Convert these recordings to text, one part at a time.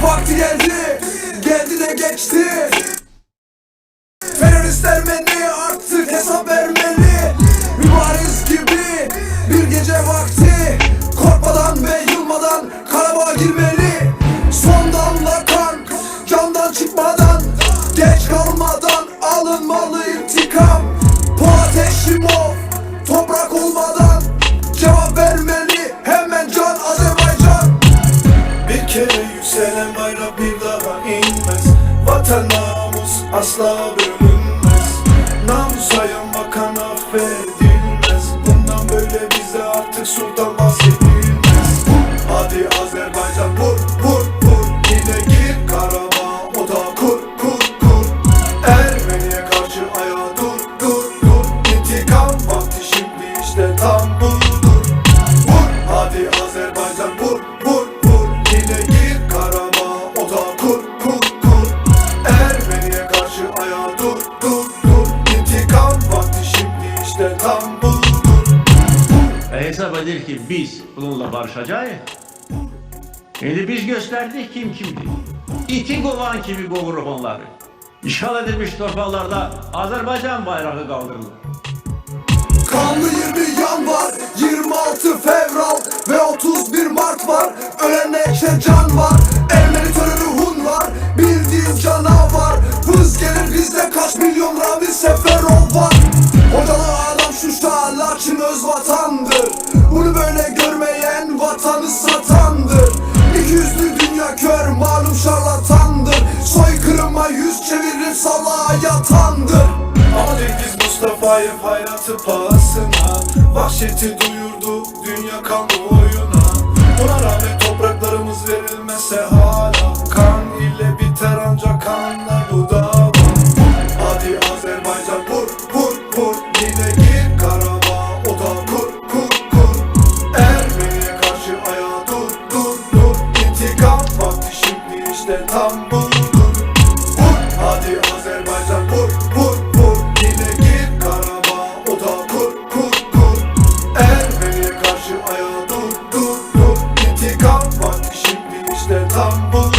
vakti geldi, geldi de geçti. Teröristler beni artık hesap vermeli. Mübariz gibi bir gece vakti, korkmadan ve yılmadan karabağa girmeli. Son damla kan camdan çıkmadan, geç kalmadan alınmalı intikam. Polat Eşimov toprak olmadan cevap vermeli hemen can Azerbaycan. Bir kere yükselen bayrak bir daha inmez. Vatan namus asla bölünmez. Namusa yanmakan affedilmez. Bundan böyle bize artık sultan bahsedilmez. Hadi Azerbaycan vur vur vur, yine gir Karabağ, o da kur kur kur. Ermeniye karşı ayağa dur dur dur. İntikam vakti şimdi işte tam budur. Vur hadi Azerbaycan vur vur vur, yine gir Karabağ, o da kur kur kur. Ermeniye karşı ayağa dur dur dur. İntikam vakti şimdi işte tam budur. Hesap edir ki biz bununla barışacağız. Şimdi biz gösterdik kim kimdir. İti kovan kimi kovurup onları. İşgal edilmiş torpaqlarda Azerbaycan bayrağı kaldırılır. Kanlı 20 yanvar, 26 fevral ve 31 Mart var. Ölenekçe can var, Ermeni terörü Hun var. Bildiğin canavar, hız gelir bizde kaç milyon Rabi Seferov var. Hocalı adam Şuşa, lakin öz vatandır. Bunu böyle görmeyen vatanı satandır. İkiyüzlü dünya kör, malum şarlatandır. Soykırıma yüz çevirir, salağa yatandır. Ama Cengiz Mustafa'yı hayatı pahasına vahşeti duyurdu dünya kanlı oyuna. Buna rağmen topraklarımız verilmese hala kan ile biter ancak kanla bu dava. Hadi Azerbaycan vur vur vur, yine gir Karabağ, o da kur kur kur. Ermeniye karşı ayağa dur dur dur. İntikam vakti şimdi işte tam budur. Vur hadi Azerbaycan vur vur vur, yine gir Karabağ, o da kur kur kur. Ermeniye karşı ayağa dur dur dur. İntikam vakti şimdi işte tam budur.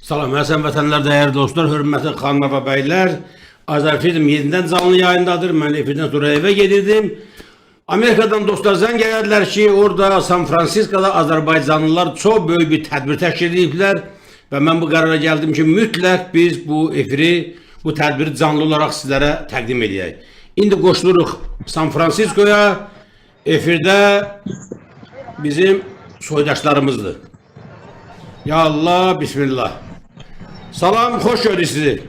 Salam, Həsən vətənlər, dəyərli dostlar, hörmətli xanımlar və bəylər. Azərfilm yenidən canlı yayındadır. Mən efirdən sonra evə gedirdim. Amerikadan dostlar zəng gələdilər ki, orada San-Fransiskoda Azərbaycanlılar çox böyük bir tədbir təşkil ediblər. Və mən bu qərara gəldim ki, mütləq biz bu efiri, bu tədbiri canlı olaraq sizlərə təqdim edəyək. İndi qoşuluruq San-Fransiskoya. Efirdə bizim soydaşlarımızdır. Ya Allah, bismillah. Salam, xoş gördük sizi.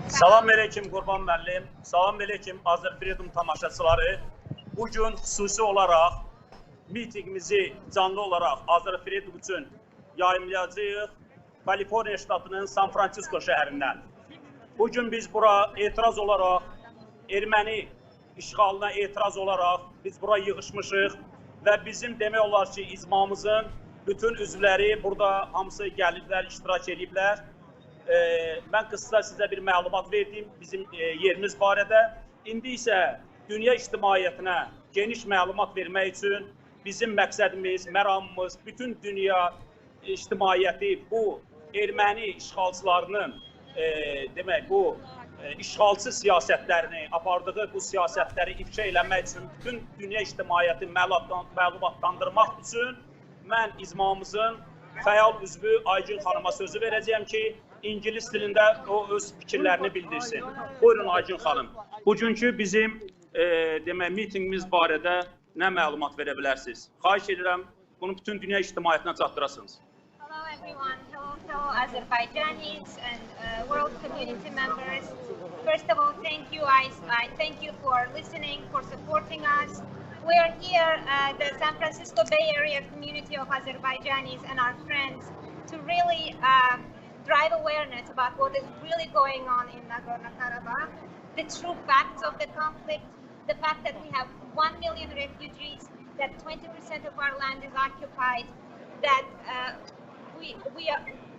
Salam aleyküm Qurban müəllim, salam aleyküm Azərfilm tamaşaçıları. Bugün xüsusi olaraq mitingimizi canlı olaraq Azərfilm üçün yayımlayacağıq Kaliforniya ştatının San-Fransisko şəhərindən. Bugün biz bura etiraz olaraq, erməni işğalına etiraz olaraq biz bura yığışmışıq və bizim demək olar ki, icmamızın bütün üzvləri burada hamısı gəliblər, iştirak ediblər. Mən qısa sizə bir məlumat verdim bizim yerimiz barədə. İndi isə dünya ictimaiyyətinə geniş məlumat vermək üçün bizim məqsədimiz, məramımız, bütün dünya ictimaiyyəti bu erməni işğalçılarının demək bu işğalçı siyasətlərini, apardığı bu siyasətləri ifşa eləmək üçün bütün dünya ictimaiyyəti məlumatlandırmaq üçün mən icmamızın fəal üzvü Aygün xanıma sözü verəcəyəm ki, İngilis dilində o öz fikirlərini bildirsin. Buyurun Aygün xanım. Bugünkü bizim mitingimiz barədə nə məlumat verə bilərsiniz? Xahiş edirəm, bunu bütün dünya ictimaiyyətinə çatdırasınız. Hello everyone. Hello Azerbaijanis and world community members. First of all, thank you. I thank you for listening, for supporting us. We are here at the San Francisco Bay Area community of Azerbaijanis and our friends to really drive awareness about what is really going on in Nagorno-Karabakh, the true facts of the conflict, the fact that we have 1 million refugees, that 20% of our land is occupied, that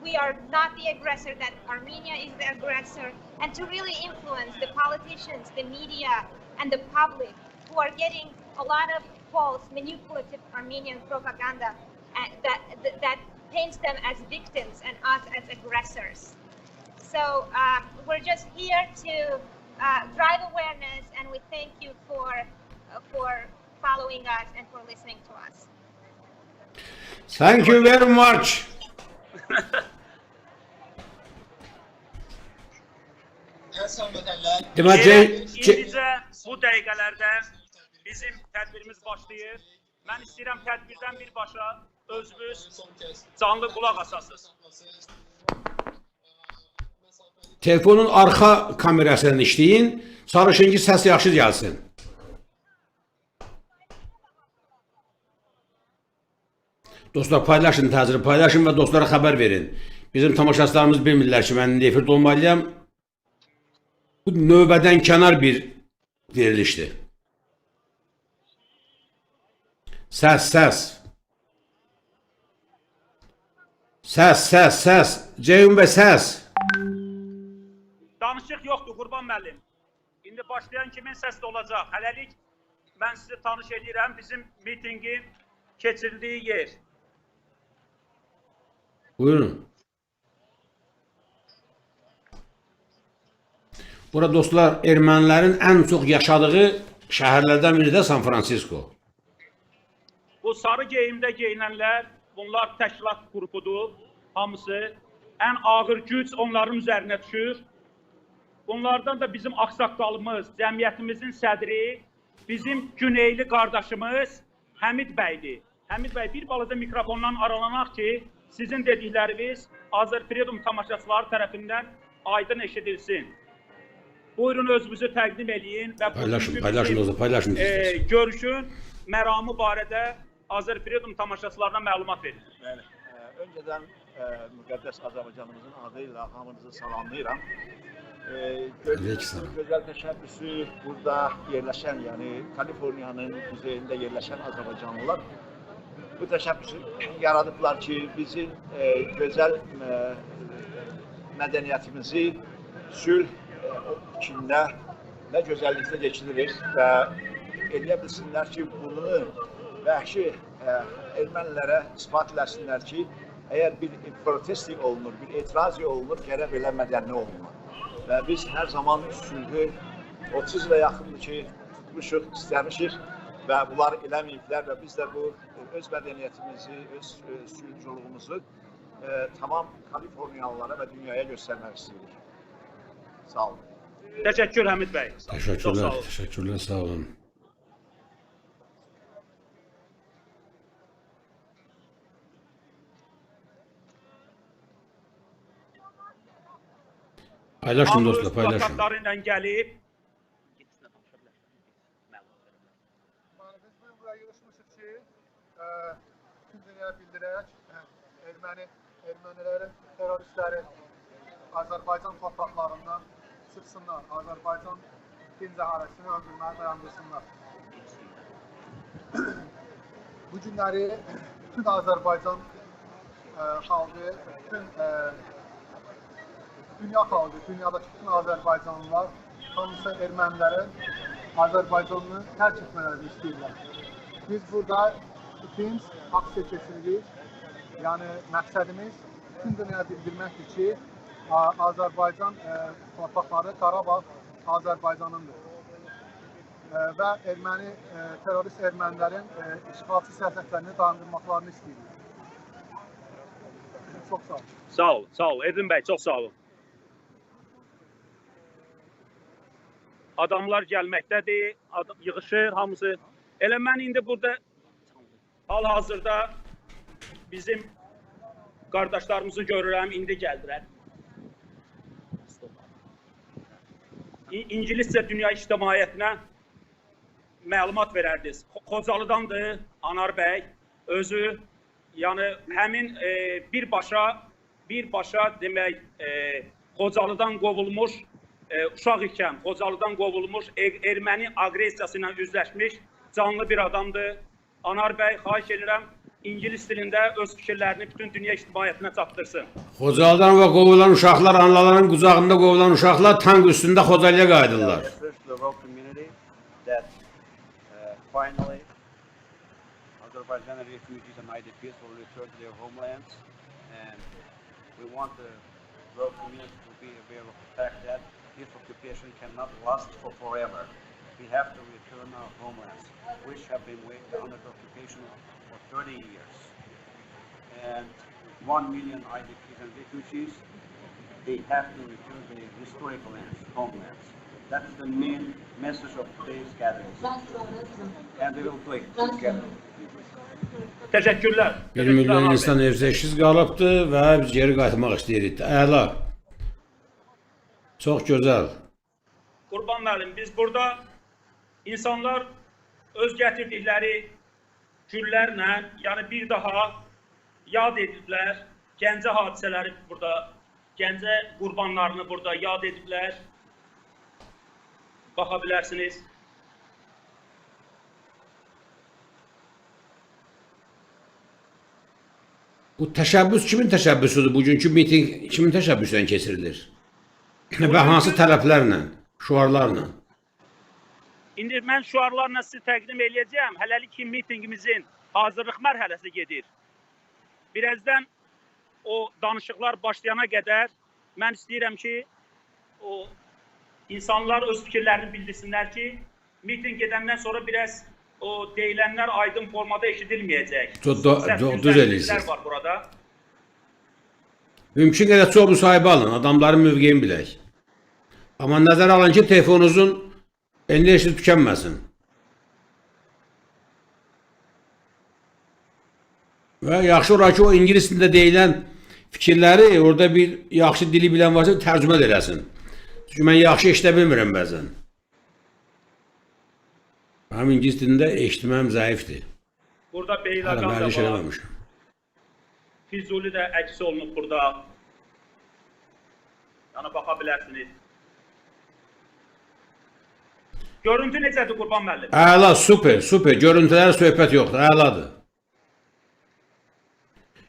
we are not the aggressor, that Armenia is the aggressor, and to really influence the politicians, the media, and the public who are getting a lot of false, manipulative Armenian propaganda that paints them as victims and us as aggressors. So we're just here to drive awareness, and we thank you for following us and for listening to us. Thank you very much. İndicə bu dəqiqələrdə bizim tədbirimiz başlayır. Mən istəyirəm tədbirdən birbaşa özünüz canlı qulaq asasınız. Telefonun arxa kamerasını işləyin. Çalışın ki, səs yaxşı gəlsin. Dostlar, paylaşın təsiri, paylaşın və dostlara xəbər verin. Bizim tamaşaçılarımız bilmirlər ki, mən nefrət olmalıyam. Bu növbədən kənar bir verilişdir. Səs, səs. Səs, səs, səs. Ceyhun bəy, səs. Danışıq yoxdur, Qurban müəllim. İndi başlayan kimin səsli olacaq? Hələlik mən sizi tanış edirəm. Bizim mitingin keçirdiyi yer. Buyurun. Burada dostlar, ermənilərin ən çox yaşadığı şəhərlərdən biri də San-Fransisko. Bu sarı geyimdə geyinənlər, bunlar təşkilat qrupudur. Hamısı ən ağır güc onların üzərinə düşür. Bunlardan da bizim ağsaqqalımız, cəmiyyətimizin sədri, bizim güneyli qardaşımız Həmid bəydir. Həmid bəy, bir balaca mikrofondan aralanaq ki, sizin dedikləriniz Azərfreedom tamaşaçıları tərəfindən aydın eşidilsin. Buyurun özünüzü təqdim eləyin və paylaşın. Görüşün məramı barədə Azərfreedom tamaşaçılarına məlumat verin. Bəli. Öncədən müqəddəs Azərbaycanımızın adı ilə hamınızı salamlayıram. Gözəl təşəbbüsü burada yerləşən, yəni Kaliforniyanın kuzeyində yerləşən Azərbaycanlılar bu təşəbbüsü yaradıblar ki, bizim gözəl mədəniyyətimizi sülh içində və gözəlliklə keçiririk və eləyə bilsinlər ki, bunu vəhşi ermənilərə ispat eləsinlər ki, əgər bir protesti olunur, bir etirazı olunur, gərək belə mədəni olunur. Və biz hər zaman sülhü 30 ilə yaxındır ki, tutmuşuq, istəmişik və bunlar eləməyiblər və biz də bu öz mədəniyyətimizi, öz sülhculuğumuzu tamam Kaliforniyalılara və dünyaya göstərmək istəyirik. Sağ olun. Təşəkkür Həmid bəy. Təşəkkürlər, sağ olun. Paylaşın dostlar, paylaşın. Plakatları ilə gəlib. Biz bugün buraya yığışmışıq ki, tüm dünyaya bildirək, ermənilərin, teröristlərin Azərbaycan torpaqlarından çıxsınlar, Azərbaycan dinc əhaləsini öldürməyə dayandırsınlar. Bu günləri bütün Azərbaycan xalqı, bütün dünya xalqı, dünyadakı bütün Azərbaycanlılar hamısı ermənilərin Azərbaycanını tərk etmələrini istəyirlər. Biz burada dinc aksiya keçiririk. Yəni məqsədimiz bütün dünyaya bildirməkdir ki, Azərbaycan torpaqları, Qarabağ Azərbaycanındır. Və terörist ermənilərin işğalçı siyasətlərini dayandırmaqlarını istəyirik. Çox sağ olun. Sağ ol. Edin bəy, çox sağ olun. Adamlar gəlməkdədir, yığışır hamısı. Elə mən indi burada hal-hazırda bizim qardaşlarımızı görürəm, indi gəldilər. İngiliscə dünya ictimaiyyətinə məlumat verərdiniz. Xocalıdandır Anar bəy, özü, yəni həmin birbaşa demək, Xocalıdan qovulmuş, uşaq ikən Xocalıdan qovulmuş, erməni aqressiyası ilə üzləşmiş canlı bir adamdır. Anar bəy, xahiş edirəm, İngilis dilində öz fikirlərini bütün dünya ictimaiyyətinə çatdırsın. Xocalıdan və qovulan uşaqlar, anaların qucağında qovulan uşaqlar tank üstündə Xocalıya qayıdırlar. Finally, Azerbaijani refugees and IDPs will return to their homelands, and we want the world community to be aware of the fact that this occupation cannot last for forever. We have to return our homelands, which have been under occupation for 30 years. And 1 million IDPs and refugees, they have to return to their historical lands, homelands. That is the main message of today's gathering. And we will play together. Təşəkkürlər. 1 milyon insan evsizsiz qalıbdır və biz geri qayıtmaq istəyirik. Əla. Çox gözəl. Qurban müəllim, biz burada insanlar öz gətirdikləri güllərlə, yəni bir daha yad ediblər, Gəncə hadisələri burada, Gəncə qurbanlarını burada yad ediblər. Baxa bilərsiniz. Bu təşəbbüs kimin təşəbbüsüdür? Bugünkü miting kimin təşəbbüsündən keçirilir? Və hansı tələblərlə, şüarlarla? İndi mən şüarlarla sizi təqdim edəcəyəm. Hələlik ki, mitingimizin hazırlıq mərhələsi gedir. Birazdan o danışıqlar başlayana qədər mən istəyirəm ki, o insanlar öz fikirlərini bildirsinlər ki, miting gedəndən sonra biraz o deyilənlər aydın formada eşidilməyəcək. Düz edirsiniz. Var burada. Mümkün qədər çox müsahibə alın, adamların mövqeyini bilək. Amma nəzərə alın ki, telefonunuzun enerjisi tükənməsin. Və yaxşı olar ki, o ingilis dilində deyilən fikirləri orada bir yaxşı dili bilən varsa tərcümə eləsin. Çünki mən yaxşı eşidə bilmirəm bəzən. Həm ingilis dilində eşitməm zəifdir. Burada Beyləqan da var. Füzuli də əks olunub burada. Yəni baxa bilərsiniz. Görüntü necədir Qurban müəllim? Əla, super, super. Görüntülər söhbət yoxdur, əladır.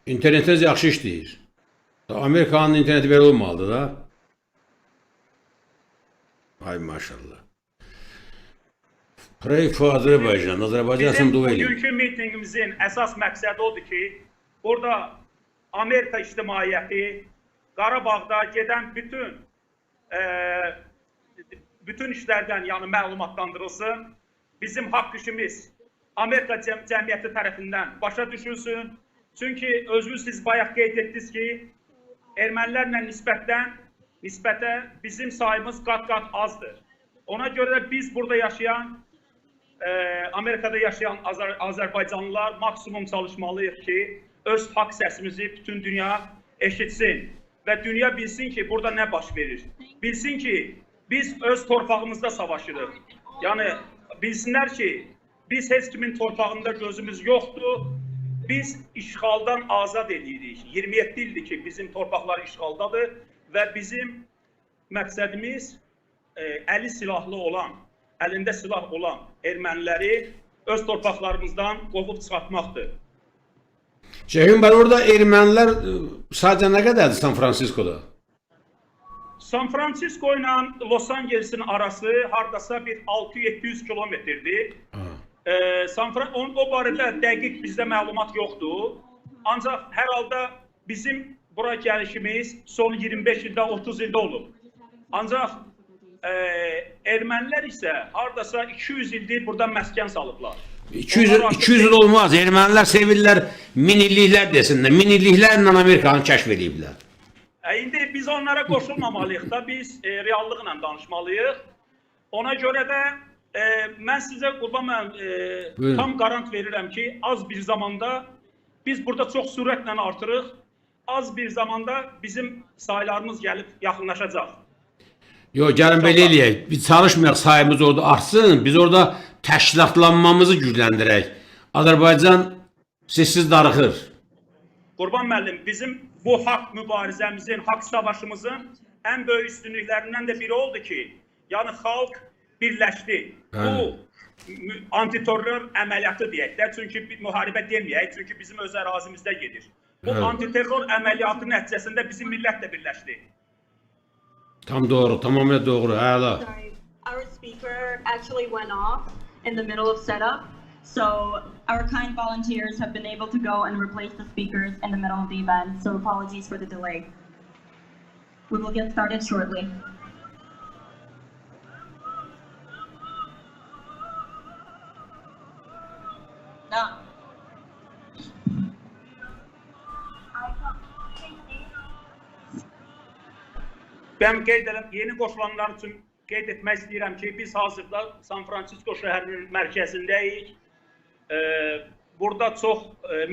İnternetiniz yaxşı işləyir. Amerikanın interneti belə olmalıdır da. Ay maşallah. Pray for Azərbaycan. Azərbaycan dua edin. Bugünkü mitingimizin əsas məqsədi odur ki, burada Amerika ictimaiyyəti Qarabağda gedən bütün işlərdən yəni məlumatlandırılsın. Bizim haqq işimiz Amerika cəmiyyəti tərəfindən başa düşülsün. Çünki özünüz siz bayaq qeyd etdiniz ki, ermənilərlə nisbətə bizim sayımız qat-qat azdır. Ona görə də biz burada yaşayan, Amerikada yaşayan Azərbaycanlılar maksimum çalışmalıyıq ki, öz haqq səsimizi bütün dünya eşitsin. Və dünya bilsin ki, burada nə baş verir. Bilsin ki, biz öz torpağımızda savaşırıq. Yəni, bilsinlər ki, biz heç kimin torpağında gözümüz yoxdur. Biz işğaldan azad edirik. 27 ildir ki, bizim torpaqlar işğaldadır və bizim məqsədimiz əli silahlı olan, əlində silah olan erməniləri öz torpaqlarımızdan qovub çıxartmaqdır. Ceyhun bəy, orada ermənilər sadəcə nə qədərdir San-Fransiskoda? San-Fransisko ilə Los Angeles'in arası hardasa bir 600-700 kilometrdir. O barədə dəqiq bizdə məlumat yoxdur. Ancaq hər halda bizim bura gəlişimiz son 25 ildə, 30 ildə olub. Ancaq ermənilər isə hardasa 200 ildir burada məskən salıblar. 200 il olmaz. Ermənilər sevirlər, minilliklər desinlər. Minilliklərlə Amerikanı kəşf ediblər. İndi biz onlara qoşulmamalıyıq da, biz reallıqla danışmalıyıq. Ona görə də mən sizə Qurban müəllim tam qarant verirəm ki, az bir zamanda biz burada çox sürətlə artırıq az bir zamanda bizim sayılarımız gəlib yaxınlaşacaq. Yox, gəlin belə eləyək. Biz çalışmayaq, sayımız orada artsın. Biz orada təşkilatlanmamızı gücləndirək. Azərbaycan sessiz darıxır. Qurban müəllim, bizim bu haqq mübarizəmizin, haqq savaşımızın ən böyük üstünlüklərindən də biri oldu ki, yəni xalq birləşdi. Bu antiterror əməliyyatı deyək də, çünki bir müharibə deməyək, çünki bizim öz ərazimizdə gedir. Bu antiterror əməliyyatı nəticəsində bizim millət də birləşdi. Tam doğru, tamamilə doğru, əla. Our speaker actually went off in the middle of setup, so our kind volunteers have been able to go and replace the speakers in the middle of the event, so apologies for the delay. We will get started shortly. Ben yeni qoşulanlar üçün qeyd etmək istəyirəm ki, biz hazırda San-Fransisko şəhərinin mərkəzindəyik. Burada çox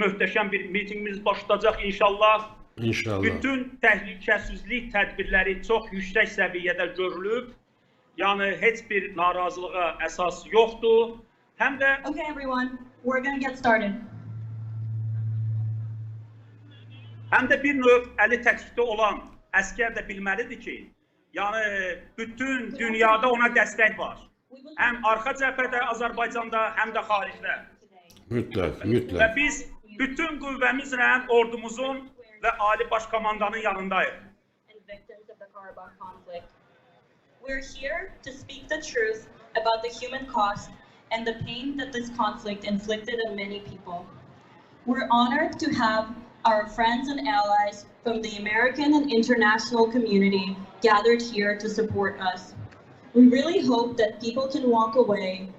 möhtəşəm bir mitingimiz başlayacaq inşallah. İnşallah. Bütün təhlükəsizlik tədbirləri çox yüksək səviyyədə görülüb. Yəni heç bir narazılığa əsas yoxdur. Həm də Okay everyone, we're going to get started. Həm də bir növ əli tətikdə olan əskər də bilməlidir ki, yəni bütün dünyada ona dəstək var. Həm arxa cəbhədə, Azərbaycanda, həm də xaricdə. Mütləq, mütləq. Və biz bütün qüvvəmizlə ordumuzun və ali baş komandanın yanındayıq. We're here to speak the truth about the human cost and the pain that this conflict inflicted on many people. We're honored to have our friends and allies from the American and international community gathered here to support us. We really hope that people can walk away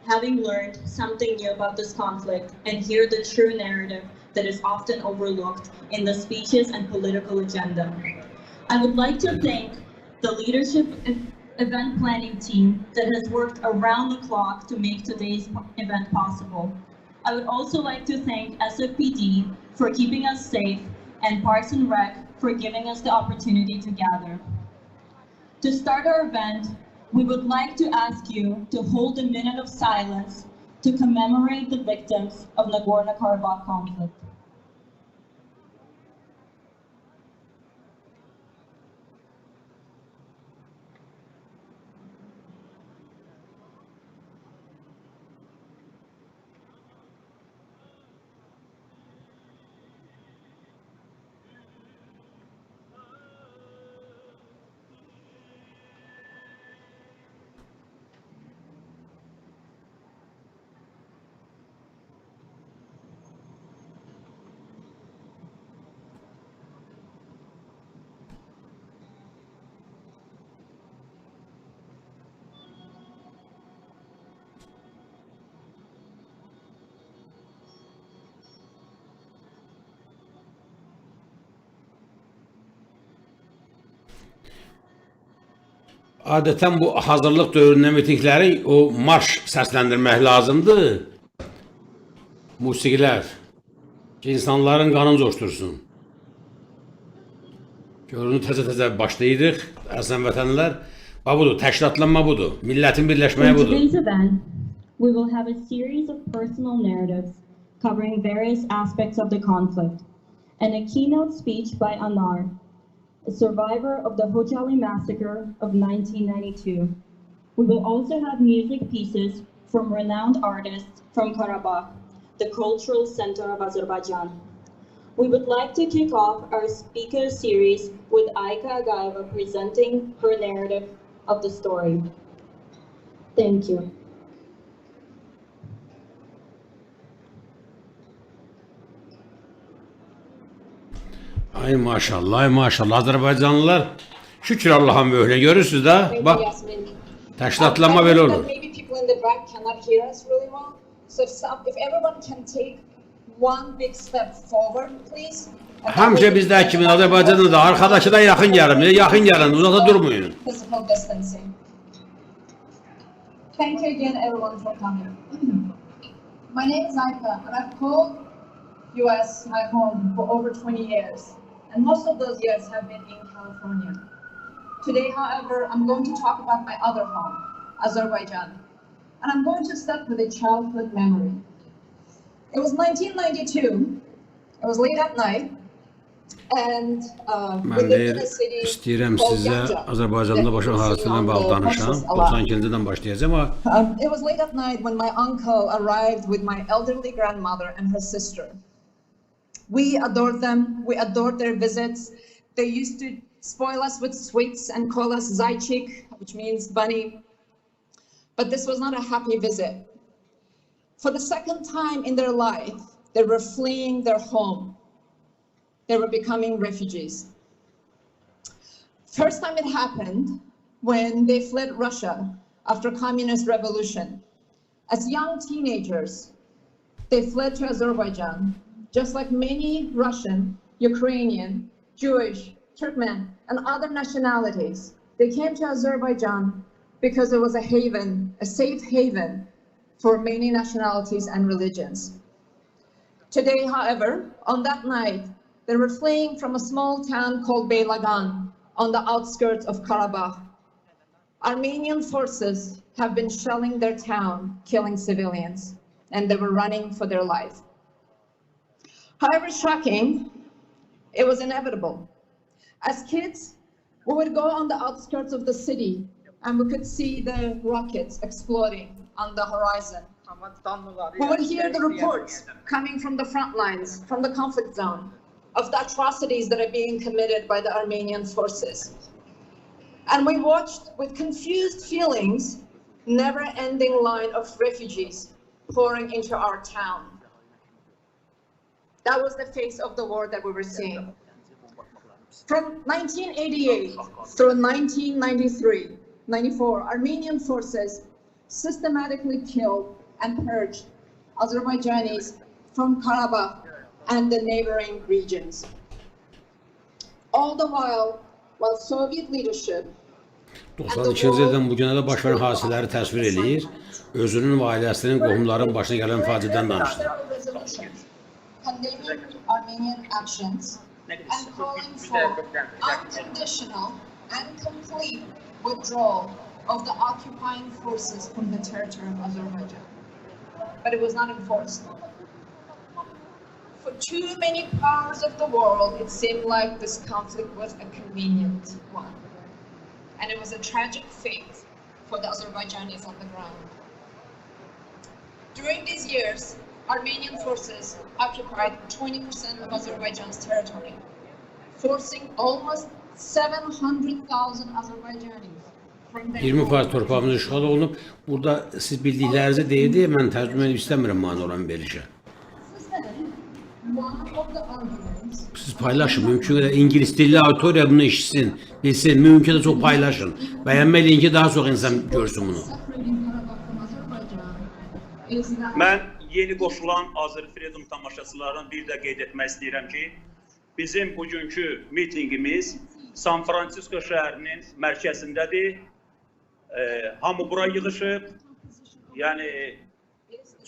having learned something new about this conflict and hear the true narrative that is often overlooked in the speeches and political agenda. I would like to thank the leadership event planning team that has worked around the clock to make today's event possible. I would also like to thank SFPD for keeping us safe and Parks and Rec for giving us the opportunity to gather. To start our event, we would like to ask you to hold a minute of silence to commemorate the victims of Nagorno-Karabakh conflict. Adətən bu hazırlıq dövründə mitingləri o marş səsləndirmək lazımdır. Musiqilər ki, insanların qanını coştursun. Görünür, təzə-təzə başlayırıq, əzəm vətənlər. Budur, təşkilatlanma budur, millətin birləşməyi budur. In today's event, we will have a series of personal narratives covering various aspects of the conflict and a keynote speech by Anar, a survivor of the Hojali massacre of 1992. We will also have music pieces from renowned artists from Karabakh, the cultural center of Azerbaijan. We would like to kick off our speaker series with Aika Agayeva presenting her narrative of the story. Thank you. Ay maşallah, ay maşallah. Azərbaycanlılar şükür Allah'ın böyüne. Görürsünüz də, bax, təşkilatlanma belə olur. Maybe people in the back cannot hear us really well. So if everyone can take one big step forward, please. Həmişə bizdə kimin Azərbaycanlı da, arkadaşı da yaxın gəlin, yaxın gəlin, uzaqda durmayın. Physical distancing. Thank you again everyone for coming. My name is Aika and I've called US my home for over 20 years. and most of those years have been in California. Today, however, I'm going to talk about my other home, Azerbaijan, and I'm going to start with a childhood memory. It was 1992. It was late at night, and we lived in a city istəyirəm called sizə Ganja. Azərbaycanda başqa hadisələrdən bağlı danışam. 92-dən başlayacağım ama It was late at night when my uncle arrived with my elderly grandmother and her sister. We adored them. We adored their visits. They used to spoil us with sweets and call us zaychik, which means bunny. But this was not a happy visit. For the second time in their life, they were fleeing their home. They were becoming refugees. First time it happened when they fled Russia after communist revolution. As young teenagers, they fled to Azerbaijan, just like many Russian, Ukrainian, Jewish, Turkmen, and other nationalities. They came to Azerbaijan because it was a haven, a safe haven for many nationalities and religions. Today, however, on that night, they were fleeing from a small town called Beylagan on the outskirts of Karabakh. Armenian forces have been shelling their town, killing civilians, and they were running for their life. However shocking, it was inevitable. As kids, we would go on the outskirts of the city and we could see the rockets exploding on the horizon. We would hear the reports coming from the front lines, from the conflict zone, of the atrocities that are being committed by the Armenian forces. And we watched with confused feelings, never-ending line of refugees pouring into our town. That was the face of the war that we were seeing. From 1988 through 1993, 94, Armenian forces systematically killed and purged Azerbaijanis from Karabakh and the neighboring regions. All the while Soviet leadership 92-ci ildən bu günə də baş verən hadisələri təsvir eləyir. Özünün və ailəsinin, qohumların başına gələn faciədən danışdı. condemning Armenian actions and calling for unconditional and complete withdrawal of the occupying forces from the territory of Azerbaijan. But it was not enforced. For too many powers of the world, it seemed like this conflict was a convenient one. And it was a tragic fate for the Azerbaijanis on the ground. During these years, Armenian forces occupied 20% of Azerbaijan's territory, forcing almost 700,000 Azerbaijanis from their 20% torpağımız işğal olunub. Burada siz bildiklərinizi deyirdi, mən tərcümə edib istəmirəm mani olan verilişə. Siz paylaşın, mümkün qədər İngilis dilli auditoriya bunu eşitsin, bilsin, mümkün də çox paylaşın. Bəyənməliyin ki, daha çox insan görsün bunu. Mən yeni qoşulan Azər Freedom tamaşaçılarına bir də qeyd etmək istəyirəm ki, bizim bugünkü mitingimiz San-Fransisko şəhərinin mərkəzindədir. Hamı bura yığışıb, yəni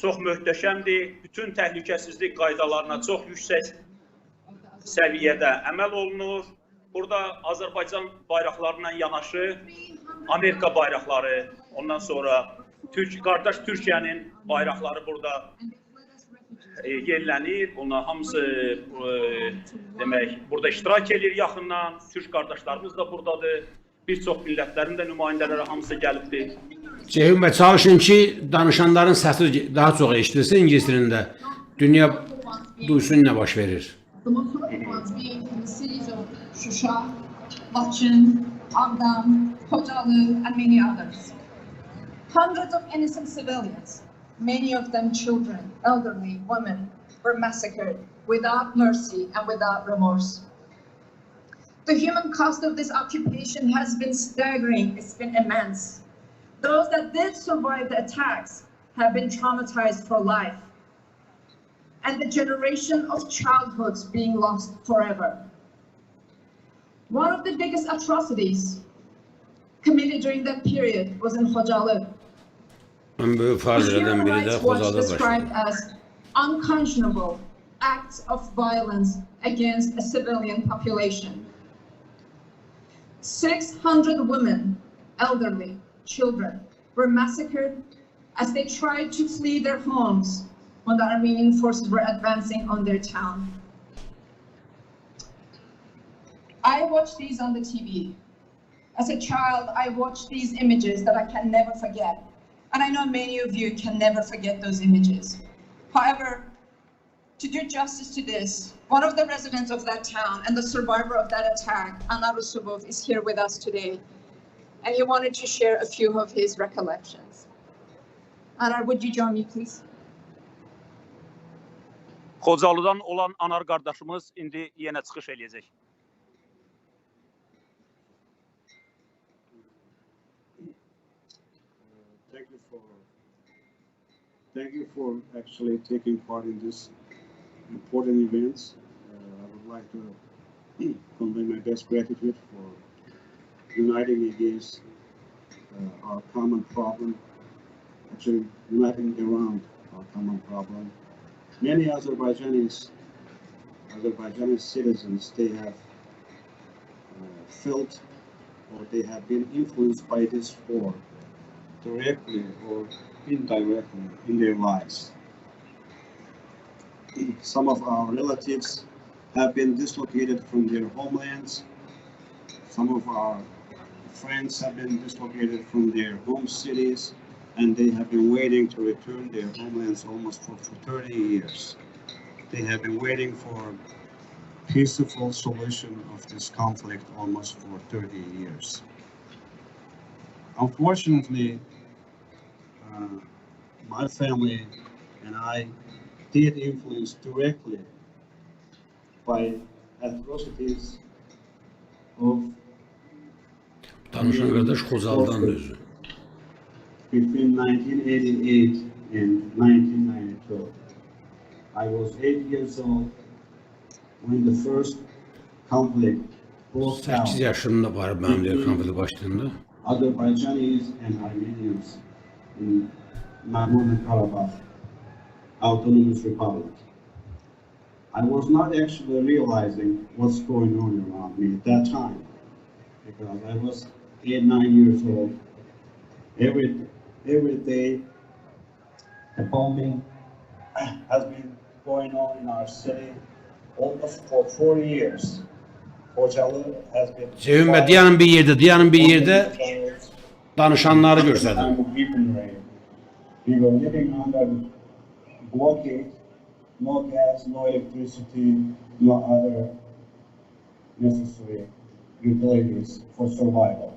çox möhtəşəmdir. Bütün təhlükəsizlik qaydalarına çox yüksək səviyyədə əməl olunur. Burada Azərbaycan bayraqlarından yanaşı Amerika bayraqları, ondan sonra qardaş Türkiyənin bayraqları burada yerlənir. Bunlar hamısı demək burada iştirak edir yaxından. Türk qardaşlarımız da buradadır. Bir çox millətlərin də nümayəndələri hamısı gəlibdir. Ceyhun bəy, çalışın ki, danışanların səsi daha çox eşidilsin İngilis dilində. Dünya duysun nə baş verir. Şuşa, Laçın, Ağdam, Xocalı, and many others. Hundreds of innocent civilians, many of them children, elderly, women, were massacred without mercy and without remorse. The human cost of this occupation has been staggering, it's been immense. Those that did survive the attacks have been traumatized for life, and the generation of childhoods being lost forever. One of the biggest atrocities committed during that period was in Xocalı. Mən böyük faciələrdən biri də Human rights watch Xocalda described başladı. as unconscionable, acts of violence against a civilian population. 600 women, elderly, children were massacred as they tried to flee their homes when the Armenian forces were advancing on their town. I watched these on the TV. As a child, I watched these images that I can never forget. And I know many of you can never forget those images. However, to do justice to this, one of the residents of that town and the survivor of that attack, Anar Usubov, is here with us today. And he wanted to share a few of his recollections. Anar, would you join me, please? Xocalıdan olan Anar qardaşımız indi yenə çıxış eləyəcək. Thank you for actually taking part in this important event. I would like to convey my best gratitude for uniting against our common problem, actually uniting around our common problem. Many Azerbaijani citizens, they have felt or they have been influenced by this war directly or indirectly in their lives. Some of our relatives have been dislocated from their homelands. Some of our friends have been dislocated from their home cities, and they have been waiting to return their homelands almost for 30 years. They have been waiting for peaceful solution of this conflict almost for 30 years. Unfortunately, my family and I did influence directly by atrocities of Danışan qardaş Xocalıdan özü. Between 1988 and 1992. I was 8 years old when the first conflict broke out. 8 yaşında var mənim deyir konflikt başladığında. Azerbaijanis and Armenians in Nagorno-Karabakh Autonomous Republic. I was not actually realizing what's going on around me at that time because I was 8-9 years old. Every day the bombing has been going on in our city almost for 4 years. Xocalı has been... Sevim bə, diyanın bir yerdə danışanları görsədim. We were living under blockade, no gas, no electricity, no other necessary utilities for survival.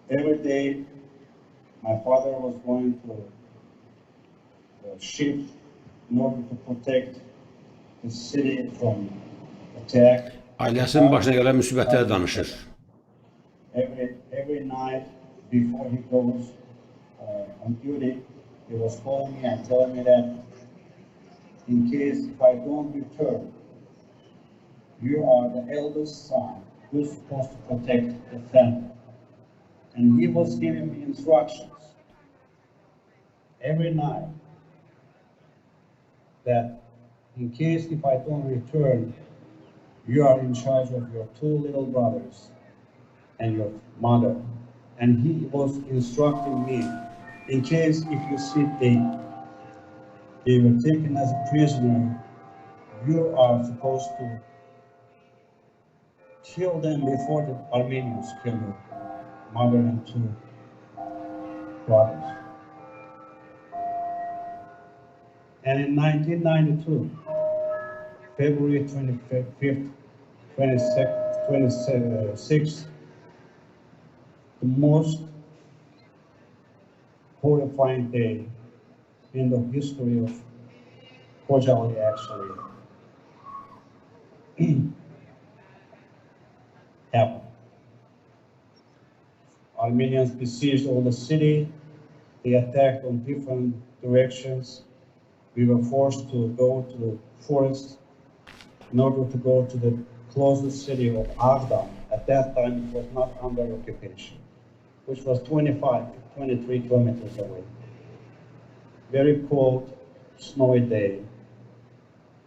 Every day, my father was going to the ship in order to protect the city from attack. Ailəsinin başına gələn müsibətləri danışır. Every night before he goes on duty, he was calling me and telling me that in case if I don't return, you are the eldest son who's supposed to protect the family. And he was giving me instructions every night that in case if I don't return, you are in charge of your 2 little brothers and your mother. And he was instructing me, in case if you see they were taken as a prisoner, you are supposed to kill them before the Armenians kill your mother and 2 brothers. And in 1992, February 25th, 26th, the most horrifying day in the history of Xocalı actually happened. Armenians besieged all the city. They attacked on different directions. We were forced to go to the forest in order to go to the closest city of Ağdam. At that time, it was not under occupation, which was 23 kilometers away. Very cold, snowy day.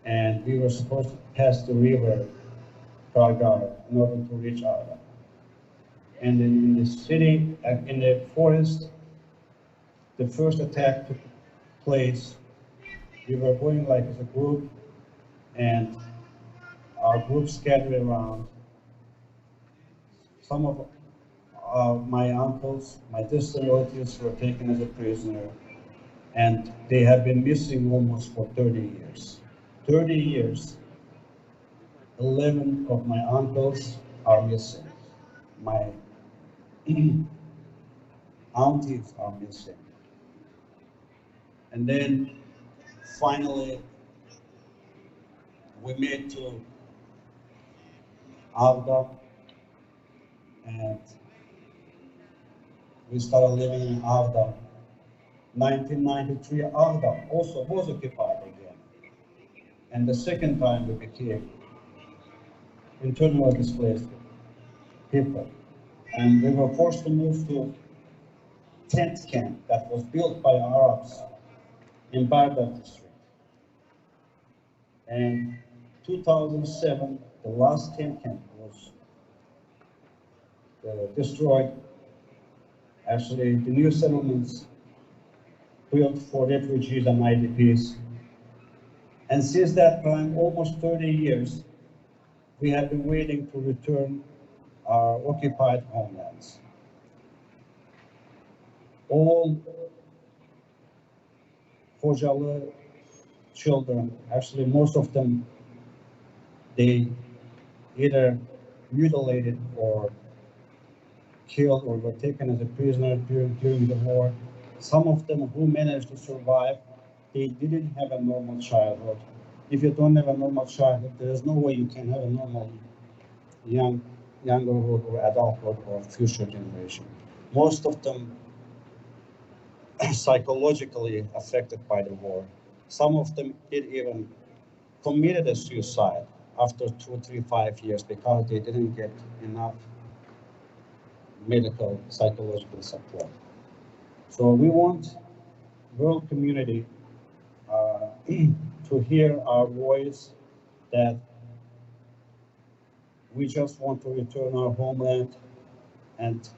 and we were supposed to pass the river Kargar in order to reach Arda. And in the city, in the forest, the first attack took place. We were going like as a group, and our group scattered around. Some of my uncles, my distant relatives were taken as a prisoner, and they have been missing almost for 30 years. 30 years, 11 of my uncles are missing. My aunties are missing. And then finally, we made to Avda, and we started living in Avda. 1993, Avda also was occupied again. And the second time we became internally displaced people. And we were forced to move to tent camp that was built by Arabs in Baghdad district. And 2007, the last tent camp was destroyed. Actually, the new settlements built for refugees and IDPs. And since that time, almost 30 years, we have been waiting to return our occupied homelands. All Khojalı children, actually most of them, they either mutilated or killed or were taken as a prisoner during the war. Some of them who managed to survive, they didn't have a normal childhood. If you don't have a normal childhood, there is no way you can have a normal youngerhood or adulthood or future generation. Most of them psychologically affected by the war. Some of them did even committed a suicide after 2, 3, 5 years because they didn't get enough medical, psychological support. So we want world community to hear our voice that we just want to return our homeland, and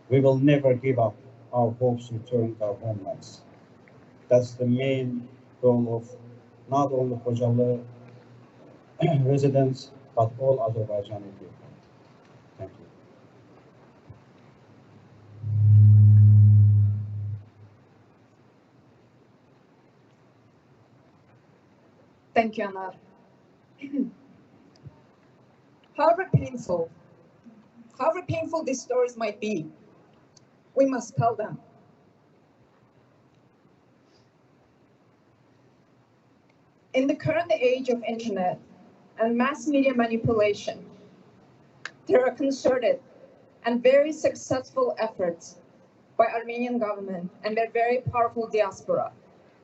we will never give up our hopes returning our homelands. That's the main goal of not only Khojalı residents, but all Azerbaijani people. Thank you. Thank you, Anar. However painful these stories might be, we must tell them. In the current age of internet and mass media manipulation, there are concerted and very successful efforts by Armenian government and their very powerful diaspora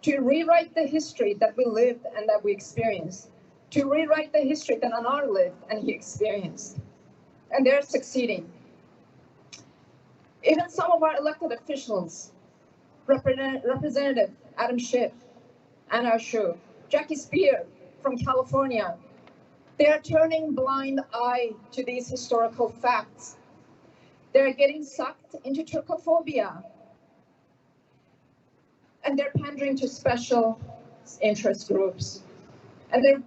to rewrite the history that we lived and that we experienced, to rewrite the history that Anar lived and he experienced. And they're succeeding. Even some of our elected officials, Representative Adam Schiff, Anna Ashu, Jackie Spear from California, they are turning blind eye to these historical facts. They're getting sucked into Turkophobia, and they're pandering to special interest groups. And they're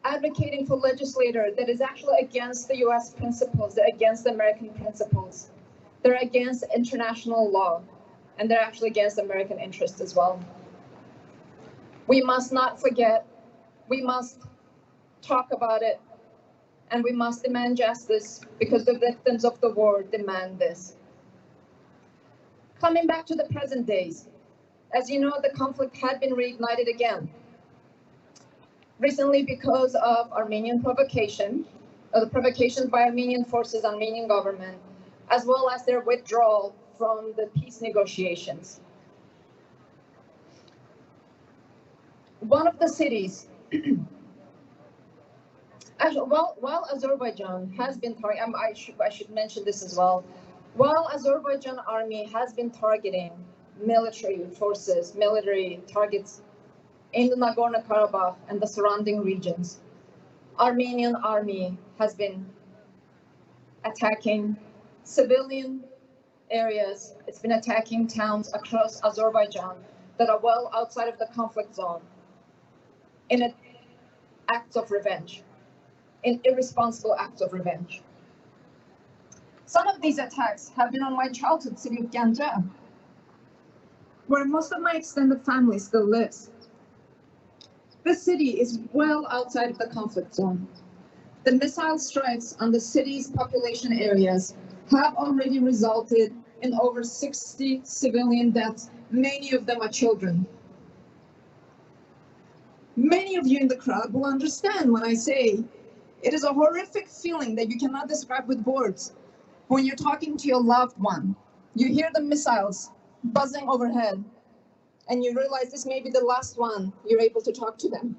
advocating for legislature that is actually against the US principles, they're against the American principles. They're against international law, and they're actually against American interests as well. We must not forget, we must talk about it, and we must demand justice because the victims of the war demand this. Coming back to the present days, as you know, the conflict had been reignited again. Recently, because of Armenian provocation, or the provocations by Armenian forces, Armenian government, as well as their withdrawal from the peace negotiations. One of the cities, actually, while Azerbaijan has been targeting, I should mention this as well, while Azerbaijan army has been targeting military forces, military targets in the Nagorno-Karabakh and the surrounding regions. Armenian army has been attacking civilian areas. It's been attacking towns across Azerbaijan that are well outside of the conflict zone in an act of revenge, in irresponsible acts of revenge. Some of these attacks have been on my childhood city of Ganja, where most of my extended family still lives. This city is well outside of the conflict zone. The missile strikes on the city's population areas have already resulted in over 60 civilian deaths. Many of them are children. Many of you in the crowd will understand when I say it is a horrific feeling that you cannot describe with words. When you're talking to your loved one, you hear the missiles buzzing overhead, and you realize this may be the last one you're able to talk to them.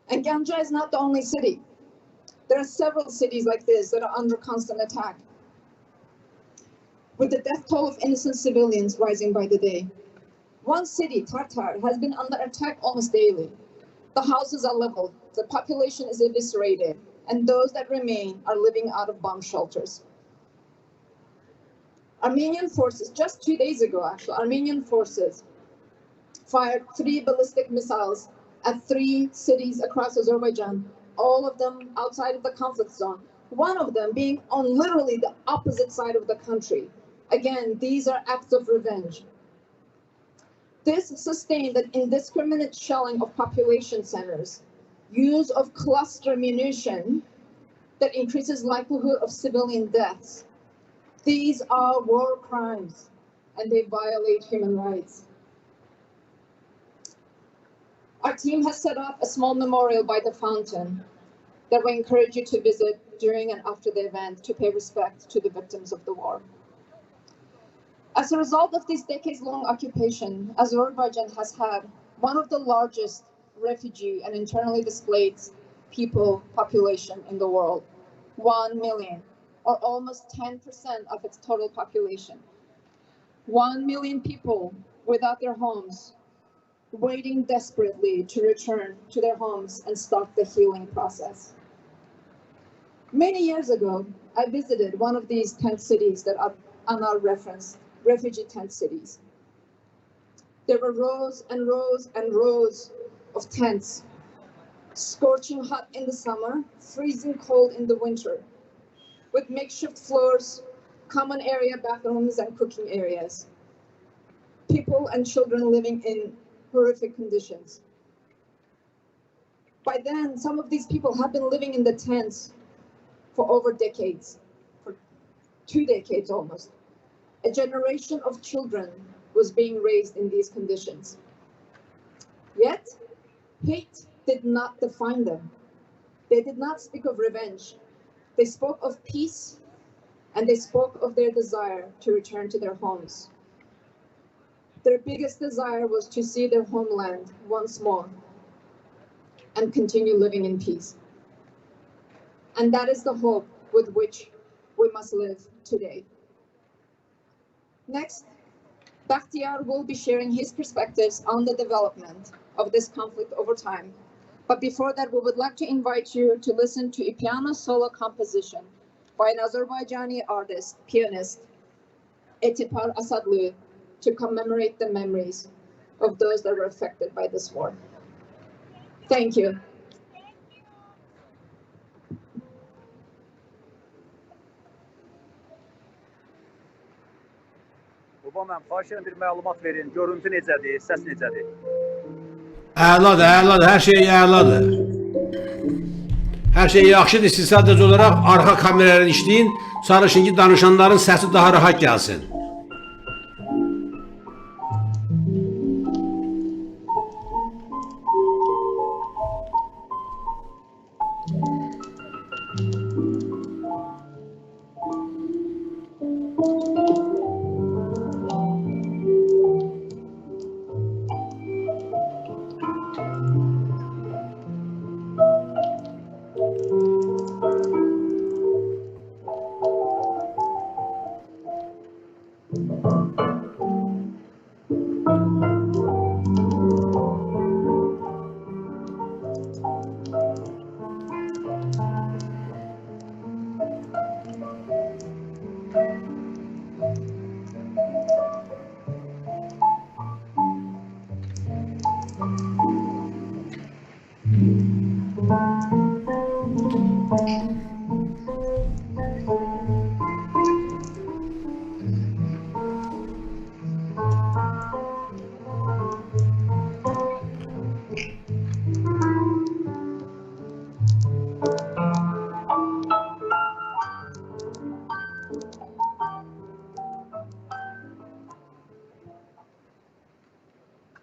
And Ganja is not the only city. There are several cities like this that are under constant attack, with the death toll of innocent civilians rising by the day. One city, Tartar, has been under attack almost daily. The houses are leveled, the population is eviscerated, and those that remain are living out of bomb shelters. Armenian forces, just 2 days ago actually, Armenian forces fired 3 ballistic missiles at 3 cities across Azerbaijan, all of them outside of the conflict zone, one of them being on literally the opposite side of the country. Again, these are acts of revenge. This sustained an indiscriminate shelling of population centers, use of cluster munition that increases likelihood of civilian deaths. These are war crimes, and they violate human rights. Our team has set up a small memorial by the fountain that we encourage you to visit during and after the event to pay respect to the victims of the war. As a result of this decades-long occupation, Azerbaijan has had one of the largest refugee and internally displaced people population in the world, 1 million, or almost 10% of its total population. 1 million people without their homes, waiting desperately to return to their homes and start the healing process. Many years ago, I visited one of these tent cities that are on our reference, refugee tent cities. There were rows and rows and rows of tents, scorching hot in the summer, freezing cold in the winter, with makeshift floors, common area bathrooms, and cooking areas. People and children living in horrific conditions. By then, some of these people have been living in the tents for over decades, for 2 decades almost. A generation of children was being raised in these conditions. Yet, hate did not define them. They did not speak of revenge. They spoke of peace, and they spoke of their desire to return to their homes. Their biggest desire was to see their homeland once more and continue living in peace. And that is the hope with which we must live today. Next, Bakhtiar will be sharing his perspectives on the development of this conflict over time. But before that, we would like to invite you to listen to a piano solo composition by an Azerbaijani artist, pianist, Etipar Asadlu, to commemorate the memories of those that were affected by this war. Thank you. Baba, mən xahiş edirəm bir məlumat verin. Görüntü necədir, səs necədir? Əladır, əladır, hər şey əladır. Hər şey yaxşıdır, siz sadəcə olaraq arxa kameraları işləyin, çalışın ki, danışanların səsi daha rahat gəlsin.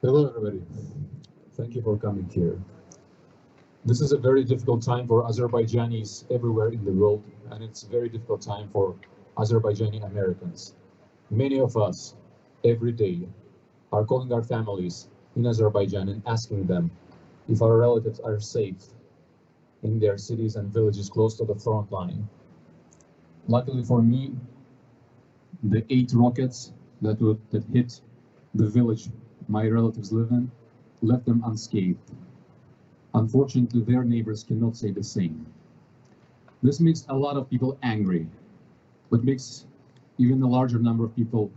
Hello, everybody. Thank you for coming here. This is a very difficult time for Azerbaijanis everywhere in the world, and it's a very difficult time for Azerbaijani Americans. Many of us, every day, are calling our families in Azerbaijan and asking them if our relatives are safe in their cities and villages close to the front line. Luckily for me, the 8 rockets that hit the village my relatives live in left them unscathed. Unfortunately, their neighbors cannot say the same. This makes a lot of people angry, but makes even a larger number of people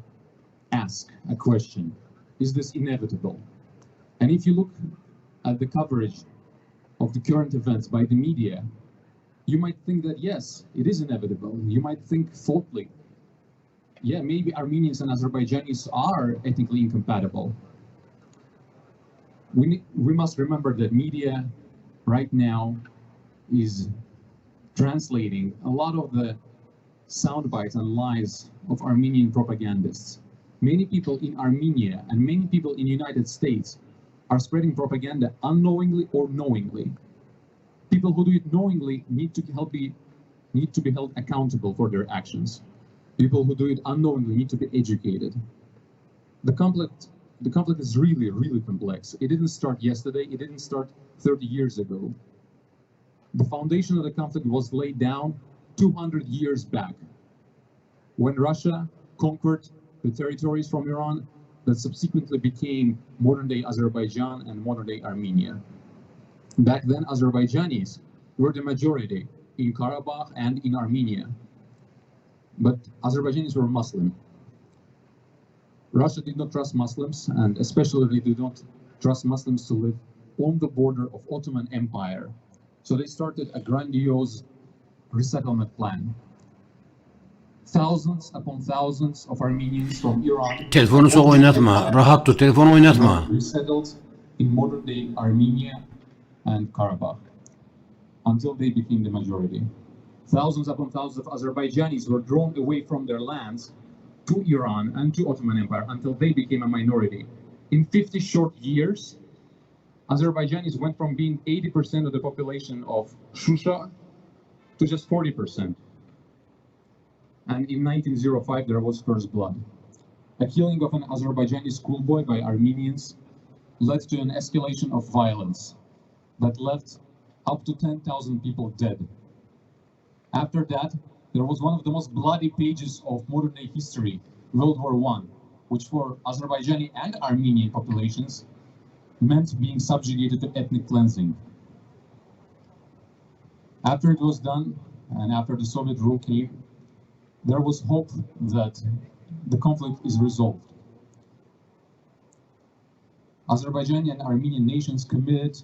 ask a question: is this inevitable? And if you look at the coverage of the current events by the media, you might think that yes, it is inevitable. You might think faultily, yeah, maybe Armenians and Azerbaijanis are ethnically incompatible. We must remember that media right now is translating a lot of the sound bites and lies of Armenian propagandists. Many people in Armenia and many people in the United States are spreading propaganda unknowingly or knowingly. People who do it knowingly need to be held accountable for their actions. People who do it unknowingly need to be educated. The conflict is really, really complex. It didn't start yesterday. It didn't start 30 years ago. The foundation of the conflict was laid down 200 years back, when Russia conquered the territories from Iran that subsequently became modern-day Azerbaijan and modern-day Armenia. Back then, Azerbaijanis were the majority in Karabakh and in Armenia, but Azerbaijanis were Muslim. Russia did not trust Muslims, and especially they did not trust Muslims to live on the border of Ottoman Empire. So they started a grandiose resettlement plan. Thousands upon thousands of Armenians from Iran Telefonu çok oynatma. Rahat tut. Telefonu oynatma. resettled in modern-day Armenia and Karabakh until they became the majority. Thousands upon thousands of Azerbaijanis were drawn away from their lands to Iran and to Ottoman Empire until they became a minority. In 50 short years, Azerbaijanis went from being 80% of the population of Shusha to just 40%. And in 1905, there was first blood. A killing of an Azerbaijani schoolboy by Armenians led to an escalation of violence that left up to 10,000 people dead. After that, there was one of the most bloody pages of modern-day history, World War I, which for Azerbaijani and Armenian populations meant being subjugated to ethnic cleansing. After it was done, and after the Soviet rule came, there was hope that the conflict is resolved. Azerbaijani and Armenian nations committed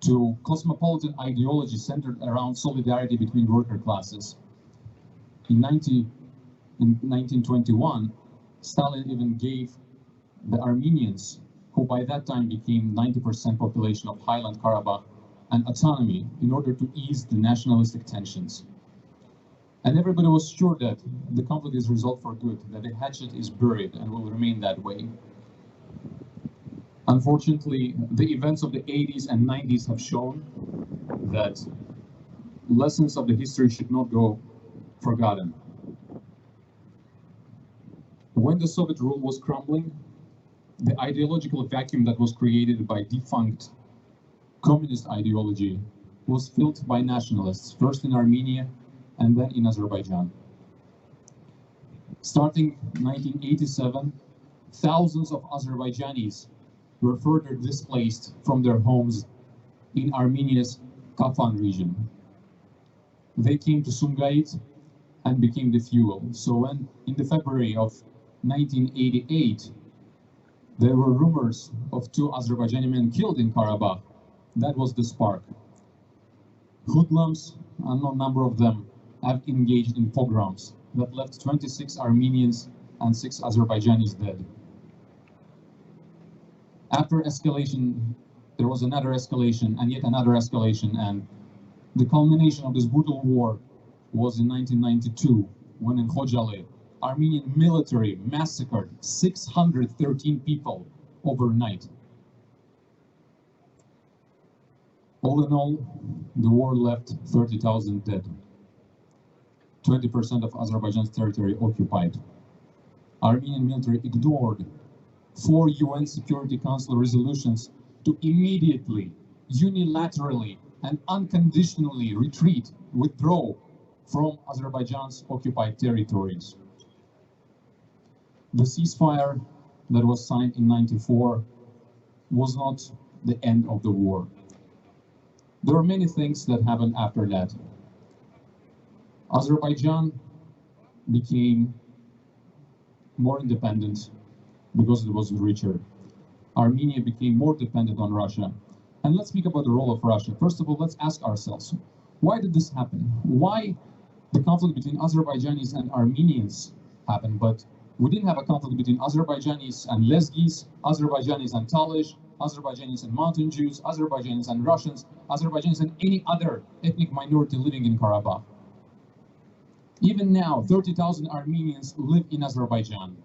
to cosmopolitan ideology centered around solidarity between worker classes. In 1921, Stalin even gave the Armenians, who by that time became 90% population of Highland Karabakh, an autonomy in order to ease the nationalistic tensions. And everybody was sure that the conflict is resolved for good, that the hatchet is buried and will remain that way. Unfortunately, the events of the 80s and 90s have shown that lessons of the history should not go forgotten. When the Soviet rule was crumbling, the ideological vacuum that was created by defunct communist ideology was filled by nationalists, first in Armenia and then in Azerbaijan. Starting 1987, thousands of Azerbaijanis were further displaced from their homes in Armenia's Kafan region. They came to Sumgait and became the fuel. So when in the February of 1988, there were rumors of 2 Azerbaijani men killed in Karabakh, that was the spark. Hoodlums, an unknown number of them, have engaged in pogroms that left 26 Armenians and 6 Azerbaijanis dead. After escalation, there was another escalation and yet another escalation, and the culmination of this brutal war was in 1992, when in Khojaly, Armenian military massacred 613 people overnight. All in all, the war left 30,000 dead, 20% of Azerbaijan's territory occupied. Armenian military ignored 4 UN Security Council resolutions to immediately, unilaterally, and unconditionally withdraw from Azerbaijan's occupied territories. The ceasefire that was signed in '94 was not the end of the war. There were many things that happened after that. Azerbaijan became more independent because it was richer. Armenia became more dependent on Russia. And let's speak about the role of Russia. First of all, let's ask ourselves, why did this happen? Why the conflict between Azerbaijanis and Armenians happened, but we didn't have a conflict between Azerbaijanis and Lezgis, Azerbaijanis and Talish, Azerbaijanis and Mountain Jews, Azerbaijanis and Russians, Azerbaijanis and any other ethnic minority living in Karabakh. Even now, 30,000 Armenians live in Azerbaijan.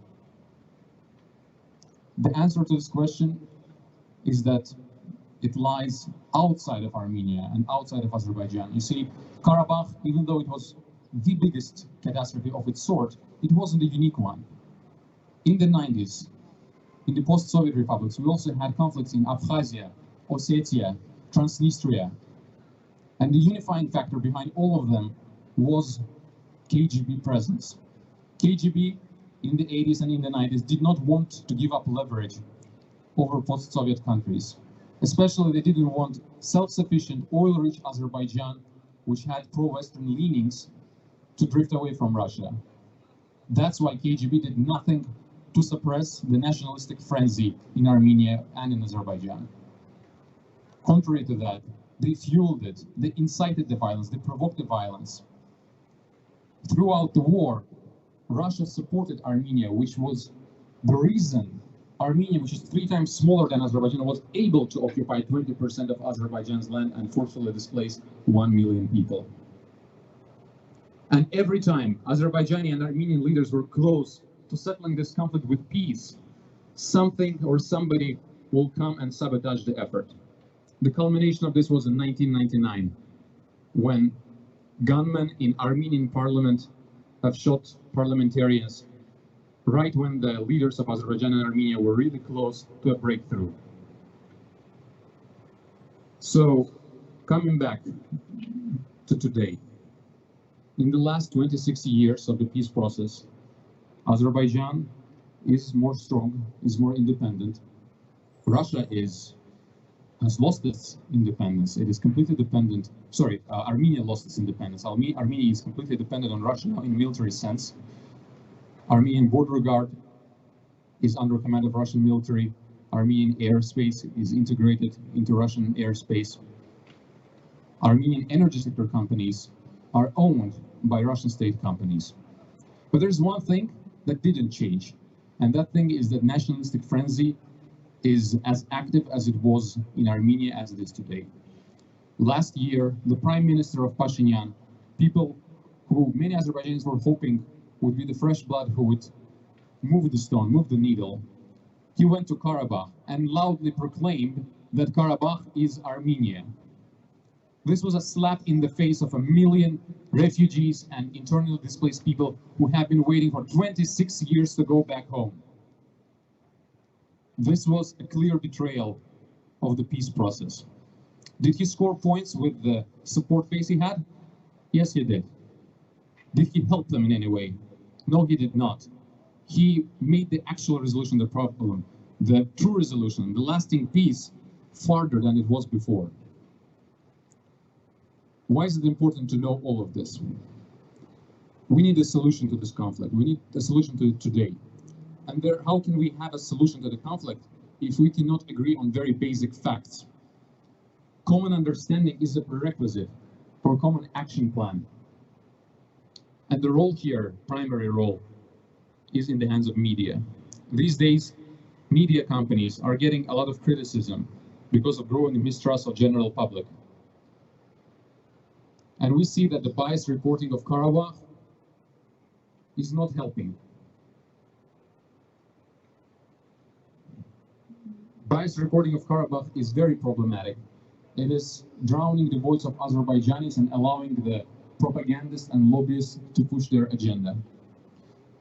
The answer to this question is that it lies outside of Armenia and outside of Azerbaijan. You see, Karabakh, even though it was the biggest catastrophe of its sort, it wasn't a unique one. In the 90s, in the post-Soviet republics, we also had conflicts in Abkhazia, Ossetia, Transnistria. And the unifying factor behind all of them was KGB presence. KGB in the 80s and in the 90s did not want to give up leverage over post-Soviet countries. Especially they didn't want self-sufficient, oil-rich Azerbaijan, which had pro-Western leanings, to drift away from Russia. That's why KGB did nothing to suppress the nationalistic frenzy in Armenia and in Azerbaijan. Contrary to that, they fueled it, they incited the violence, they provoked the violence. Throughout the war, Russia supported Armenia, which was the reason Armenia, which is 3 times smaller than Azerbaijan, was able to occupy 20% of Azerbaijan's land and forcefully displace 1 million people. And every time Azerbaijani and Armenian leaders were close to settling this conflict with peace, something or somebody will come and sabotage the effort. The culmination of this was in 1999, when gunmen in Armenian parliament have shot parliamentarians right when the leaders of Azerbaijan and Armenia were really close to a breakthrough. So, coming back to today, in the last 26 years of the peace process, Azerbaijan is more strong, is more independent. Russia has lost its independence. It is completely dependent. Sorry, Armenia lost its independence. Armenia is completely dependent on Russia now in military sense. Armenian border guard is under command of Russian military. Armenian airspace is integrated into Russian airspace. Armenian energy sector companies are owned by Russian state companies. But there's one thing that didn't change, and that thing is that nationalistic frenzy is as active as it was in Armenia as it is today. Last year, the Prime Minister of Pashinyan, people who many Azerbaijanis were hoping would be the fresh blood who would move the stone, move the needle, he went to Karabakh and loudly proclaimed that Karabakh is Armenia. This was a slap in the face of 1 million refugees and internally displaced people who have been waiting for 26 years to go back home. This was a clear betrayal of the peace process. Did he score points with the support base he had? Yes, he did. Did he help them in any way? No, he did not. He made the actual resolution of the problem, the true resolution, the lasting peace, farther than it was before. Why is it important to know all of this? We need a solution to this conflict. We need a solution to it today. And how can we have a solution to the conflict if we cannot agree on very basic facts? Common understanding is a prerequisite for a common action plan. And the role here, primary role, is in the hands of media. These days, media companies are getting a lot of criticism because of growing mistrust of general public. And we see that the biased reporting of Karabakh is not helping. Biased recording of Karabakh is very problematic. It is drowning the voice of Azerbaijanis and allowing the propagandists and lobbyists to push their agenda.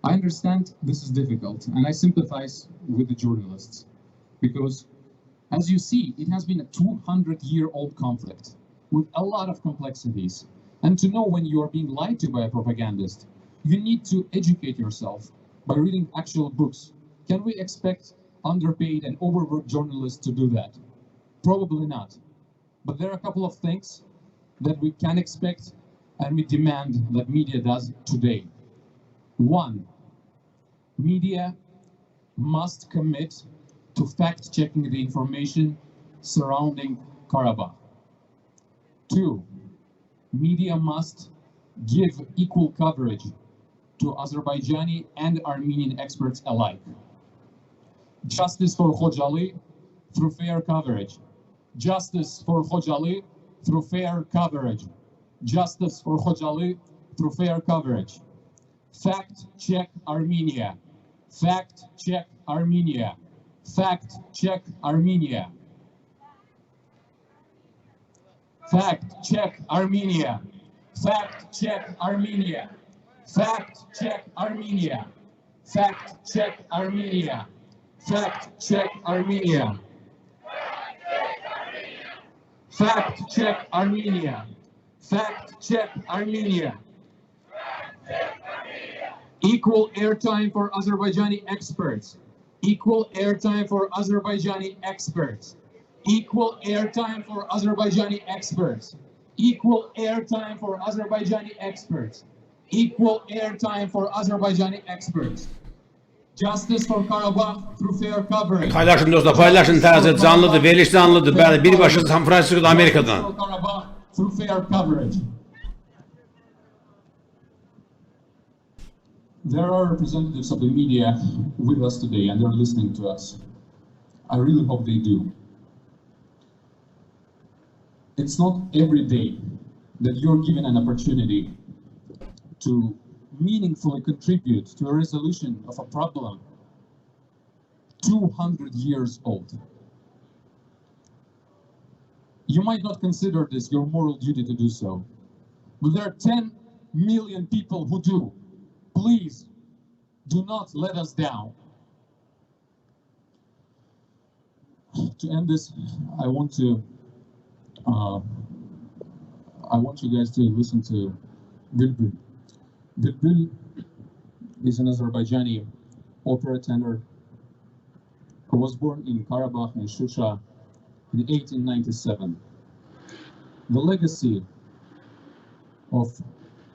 I understand this is difficult, and I sympathize with the journalists, because as you see, it has been a 200-year-old conflict with a lot of complexities. And to know when you are being lied to by a propagandist, you need to educate yourself by reading actual books. Can we expect underpaid and overworked journalists to do that? Probably not. But there are a couple of things that we can expect and we demand that media does today. One, media must commit to fact-checking the information surrounding Karabakh. Two, media must give equal coverage to Azerbaijani and Armenian experts alike. Justice for Khojaly through fair coverage. Justice for Khojaly through fair coverage. Justice for Khojaly through fair coverage. Fact check Armenia. Fact check Armenia. Fact check Armenia. Fact check Armenia. Fact check Armenia. Fact check Armenia. Fact check Armenia. Fact check Armenia. Fact check Armenia. Fact check Armenia. Equal airtime for Azerbaijani experts. Equal airtime for Azerbaijani experts. Equal airtime for Azerbaijani experts. Equal airtime for Azerbaijani experts. Equal airtime for Azerbaijani experts. Justice for Karabakh through fair coverage. Paylaşın dostlar, paylaşın, taze, canlıdır, veriliş canlıdır. Bəli, birbaşa San-Fransiskodan, Amerikadan. For Karabakh through fair coverage. There are representatives of the media with us today, and they're listening to us. I really hope they do. It's not every day that you're given an opportunity to meaningfully contribute to a resolution of a problem 200 years old. You might not consider this your moral duty to do so, but there are 10 million people who do. Please, do not let us down. To end this, I want you guys to listen to Bülbül. Bülbül is an Azerbaijani opera tenor who was born in Karabakh in Shusha in 1897. The legacy of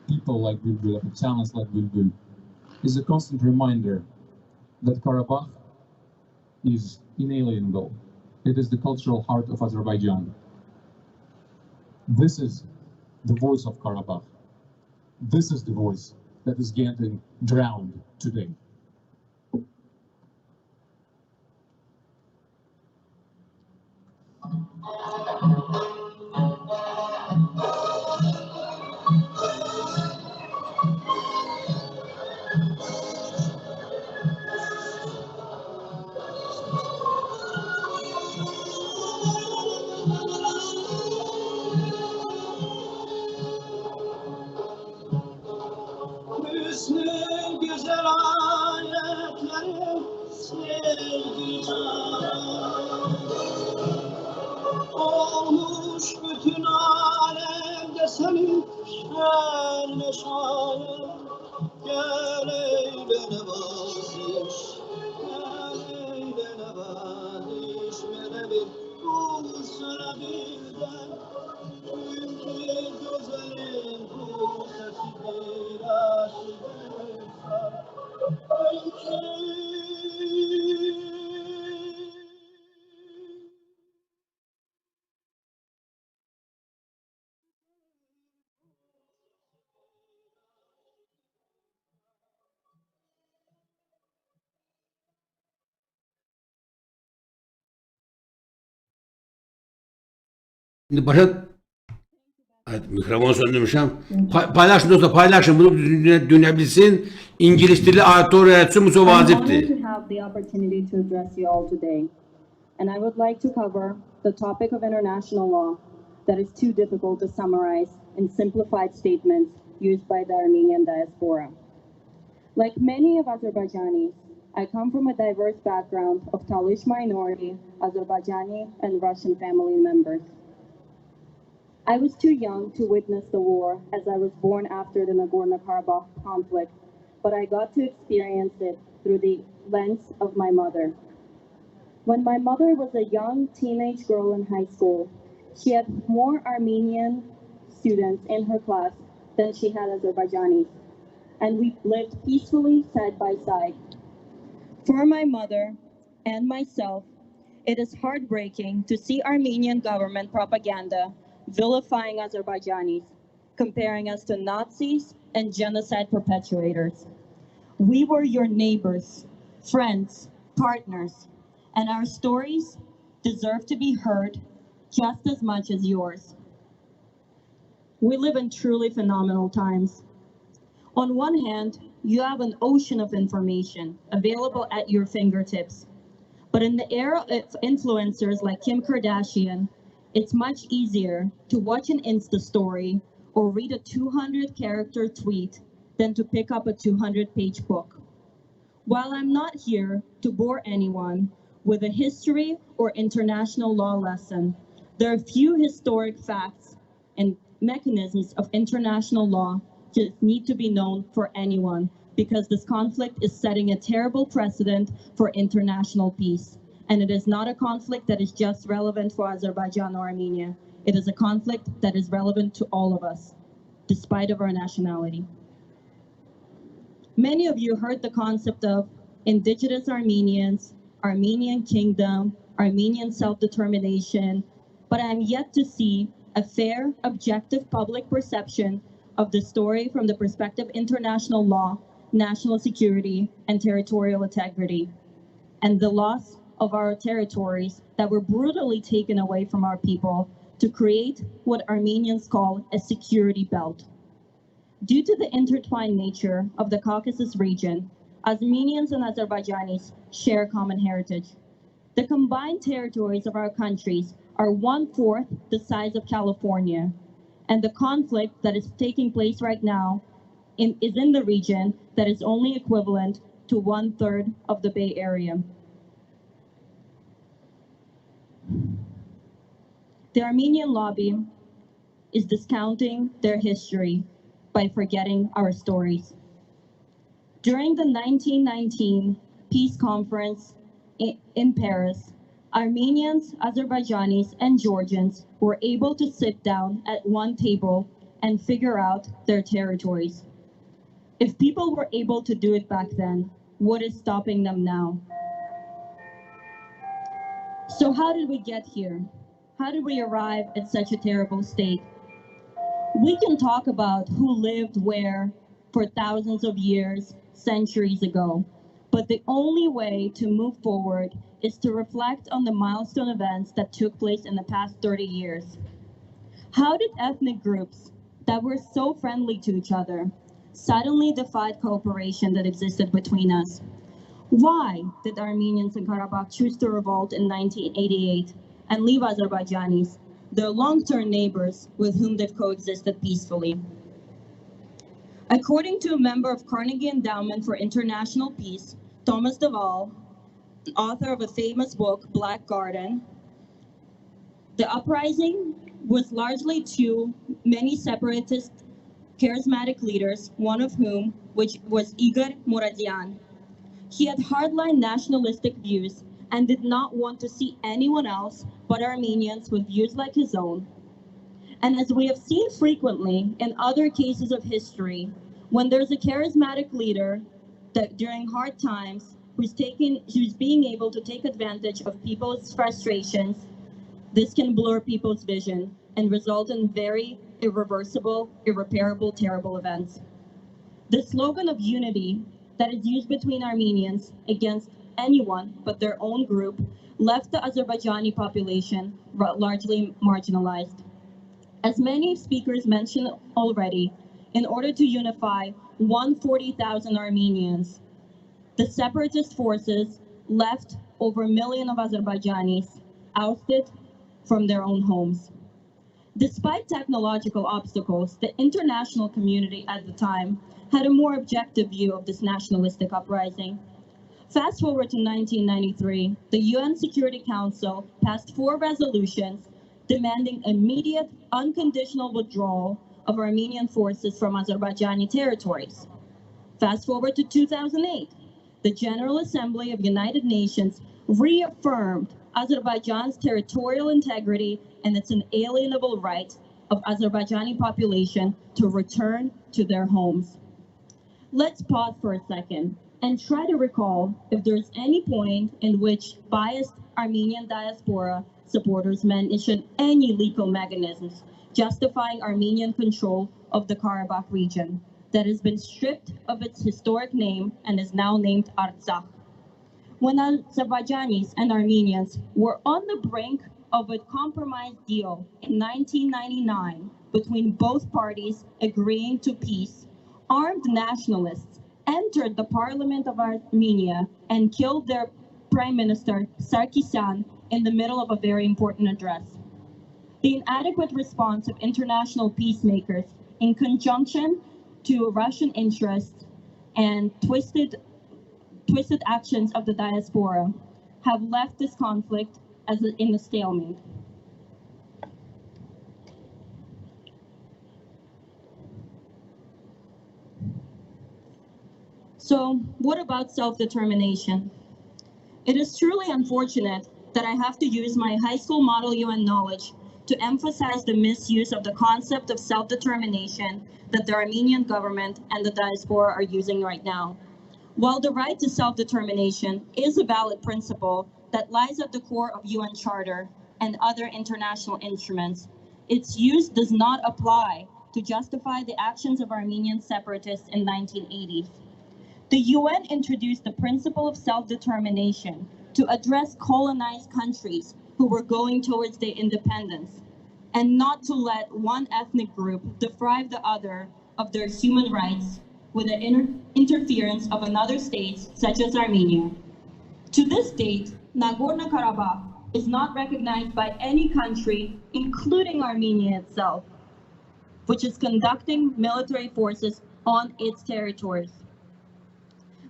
people like Bülbül, of talents like Bülbül, is a constant reminder that Karabakh is inalienable. It is the cultural heart of Azerbaijan. This is the voice of Karabakh. This is the voice that is getting drowned today. Hüsnün güzel ayetleri sevdi can. Olmuş bütün alemde senin şerle şair. Gel eyle nevaziş, gel eyle nevaziş. Bana bir kul sana birden, çünkü güzelin bu sesidir aşıklar. Şimdi başa... Evet, mikrofonu söndürmüşüm. Paylaşın dostlar, paylaşın. Bunu dünya bilsin. İngiliz dili auditoriyası muso vacipti. To have the opportunity to address you all today. and I would like to cover the topic of international law that is too difficult to summarize in simplified statements used by the Armenian diaspora. Like many of Azerbaijanis, I come from a diverse background of Talysh minority, Azerbaijani, and Russian family members. I was too young to witness the war as I was born after the Nagorno-Karabakh conflict, but I got to experience it through the lens of my mother. When my mother was a young teenage girl in high school, she had more Armenian students in her class than she had Azerbaijanis, and we lived peacefully side by side. For my mother and myself, it is heartbreaking to see Armenian government propaganda vilifying Azerbaijanis, comparing us to Nazis and genocide perpetrators. We were your neighbors, friends, partners, and our stories deserve to be heard just as much as yours. We live in truly phenomenal times. On one hand, you have an ocean of information available at your fingertips. But in the era of influencers like Kim Kardashian, it's much easier to watch an Insta story or read a 200-character tweet than to pick up a 200-page book. While I'm not here to bore anyone with a history or international law lesson, there are few historic facts and mechanisms of international law just need to be known for anyone, because this conflict is setting a terrible precedent for international peace. And it is not a conflict that is just relevant for Azerbaijan or Armenia. It is a conflict that is relevant to all of us, despite of our nationality. Many of you heard the concept of indigenous Armenians, Armenian kingdom, Armenian self-determination, but I am yet to see a fair, objective public perception of the story from the perspective of international law, national security, and territorial integrity, and the loss of our territories that were brutally taken away from our people to create what Armenians call a security belt. Due to the intertwined nature of the Caucasus region, Armenians and Azerbaijanis share a common heritage. The combined territories of our countries are 1/4 the size of California, and the conflict that is taking place right now is in the region that is only equivalent to 1/3 of the Bay Area. The Armenian lobby is discounting their history by forgetting our stories. During the 1919 peace conference in Paris, Armenians, Azerbaijanis, and Georgians were able to sit down at one table and figure out their territories. If people were able to do it back then, what is stopping them now? So how did we get here? How did we arrive at such a terrible state? We can talk about who lived where for thousands of years, centuries ago, but the only way to move forward is to reflect on the milestone events that took place in the past 30 years. How did ethnic groups that were so friendly to each other suddenly defied cooperation that existed between us? Why did Armenians in Karabakh choose to revolt in 1988 and leave Azerbaijanis, their long-term neighbors with whom they've coexisted peacefully? According to a member of Carnegie Endowment for International Peace, Thomas Duvall, author of a famous book, Black Garden, the uprising was largely to many separatist charismatic leaders, one of whom was Igor Muradian. He had hardline nationalistic views and did not want to see anyone else but Armenians with views like his own. And as we have seen frequently in other cases of history, when there's a charismatic leader that during hard times who's being able to take advantage of people's frustrations, this can blur people's vision and result in very irreversible, irreparable, terrible events. The slogan of unity that is used between Armenians against anyone but their own group left the Azerbaijani population largely marginalized. As many speakers mentioned already, in order to unify 140,000 Armenians, the separatist forces left over a million of Azerbaijanis ousted from their own homes. Despite technological obstacles, the international community at the time had a more objective view of this nationalistic uprising. Fast forward to 1993, the UN Security Council passed 4 resolutions demanding immediate, unconditional withdrawal of Armenian forces from Azerbaijani territories. Fast forward to 2008, the General Assembly of United Nations reaffirmed Azerbaijan's territorial integrity and its inalienable right of Azerbaijani population to return to their homes. Let's pause for a second and try to recall if there's any point in which biased Armenian diaspora supporters mention any legal mechanisms justifying Armenian control of the Karabakh region that has been stripped of its historic name and is now named Artsakh. When Azerbaijanis and Armenians were on the brink of a compromise deal in 1999 between both parties agreeing to peace, armed nationalists entered the parliament of Armenia and killed their Prime Minister Sarkisyan in the middle of a very important address. The inadequate response of international peacemakers in conjunction to Russian interests and twisted actions of the diaspora have left this conflict in a stalemate. So what about self-determination? It is truly unfortunate that I have to use my high school model UN knowledge to emphasize the misuse of the concept of self-determination that the Armenian government and the diaspora are using right now. While the right to self-determination is a valid principle that lies at the core of UN Charter and other international instruments, its use does not apply to justify the actions of Armenian separatists in the 1980s. The UN introduced the principle of self-determination to address colonized countries who were going towards their independence, and not to let one ethnic group deprive the other of their human rights with the interference of another state, such as Armenia. To this date, Nagorno-Karabakh is not recognized by any country, including Armenia itself, which is conducting military forces on its territories.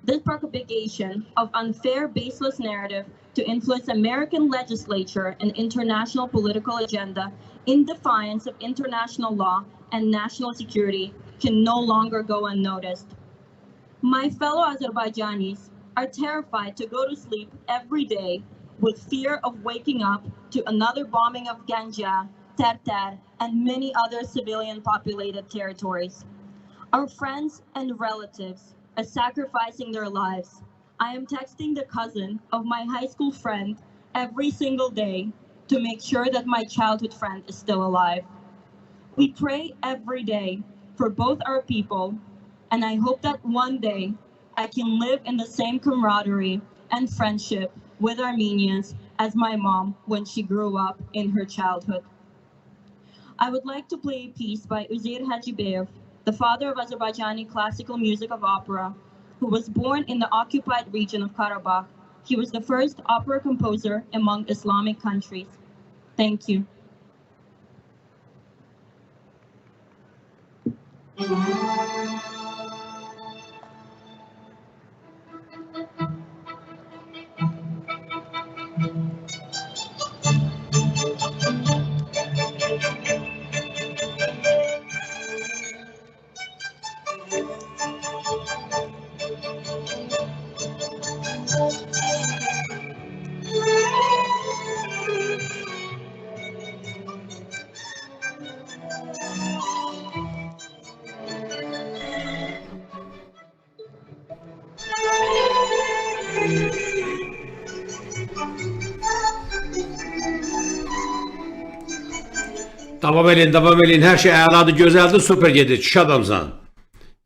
This propagation of unfair, baseless narrative to influence American legislature and international political agenda in defiance of international law and national security can no longer go unnoticed. My fellow Azerbaijanis are terrified to go to sleep every day with fear of waking up to another bombing of Ganja, Terter, and many other civilian populated territories. Our friends and relatives are sacrificing their lives. I am texting the cousin of my high school friend every single day to make sure that my childhood friend is still alive. We pray every day for both our people, and I hope that one day I can live in the same camaraderie and friendship with Armenians as my mom when she grew up in her childhood. I would like to play a piece by Uzeyir Hajibeyev, the father of Azerbaijani classical music of opera, who was born in the occupied region of Karabakh. He was the first opera composer among Islamic countries. Thank you. Davam edin. Hər şey əladır, gözəldir, super gedir. Kişi adamsan.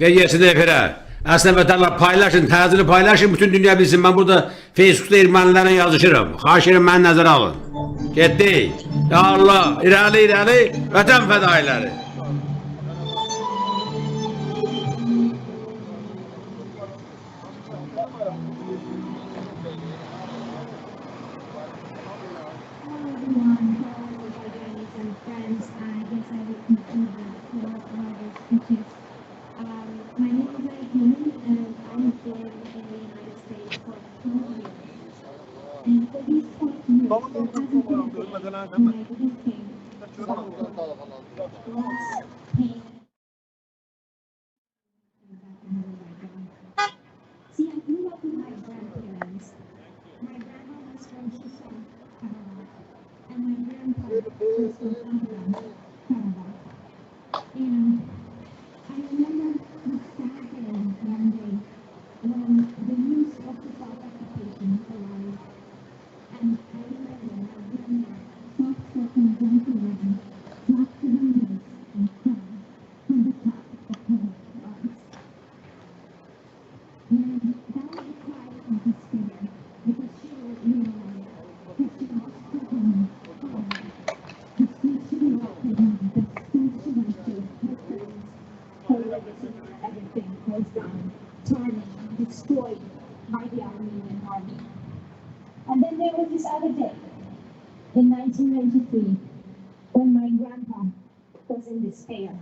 Ver yesin efirə. Əslən vətənlər paylaşın, təzyiqi paylaşın, bütün dünya bilsin. Mən burada Facebookda ermənilərlə yazışırım. Xahiş edirəm, məni nəzərə alın. Getdik. Ya Allah, irəli, vətən fədailəri. Kiril, and I've been in the United States for 12 years. And for these 12 years, there hasn't been a day when I didn't think about loss, pain. See, I grew up with my grandparents. My grandma was from Shushan, and my grandpa was from Canada. And I remember the sad day one day when the news of the South occupation arrived. And I remember my grandma, soft-spoken grandparent, dropped to her knees and cried from the top of her lungs. And that was a cry of despair because she realized that she lost her home, her life, the street she grew up in, the school she went to, her friends, her legacy, everything was gone, tarnished, destroyed by the Armenian army. And then there was this other day, in 1993, when my grandpa was in despair,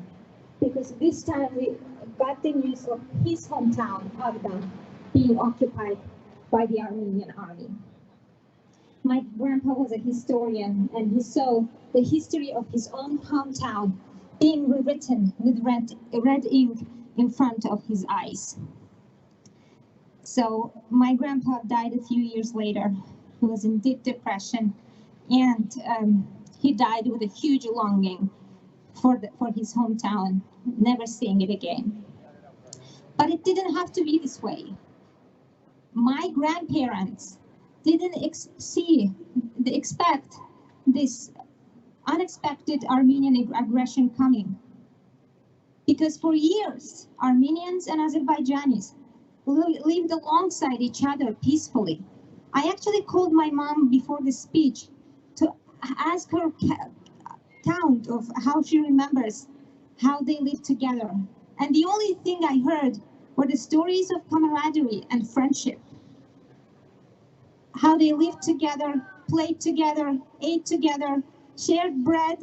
because this time we got the news of his hometown, Agdan, being occupied by the Armenian army. My grandpa was a historian, and he saw the history of his own hometown being rewritten with red ink in front of his eyes. So my grandpa died a few years later. He was in deep depression, and he died with a huge longing for his hometown, never seeing it again. But it didn't have to be this way. My grandparents didn't expect this unexpected Armenian aggression coming. Because for years, Armenians and Azerbaijanis lived alongside each other peacefully. I actually called my mom before the speech to ask her count of how she remembers how they lived together. And the only thing I heard were the stories of camaraderie and friendship. How they lived together, played together, ate together, shared bread,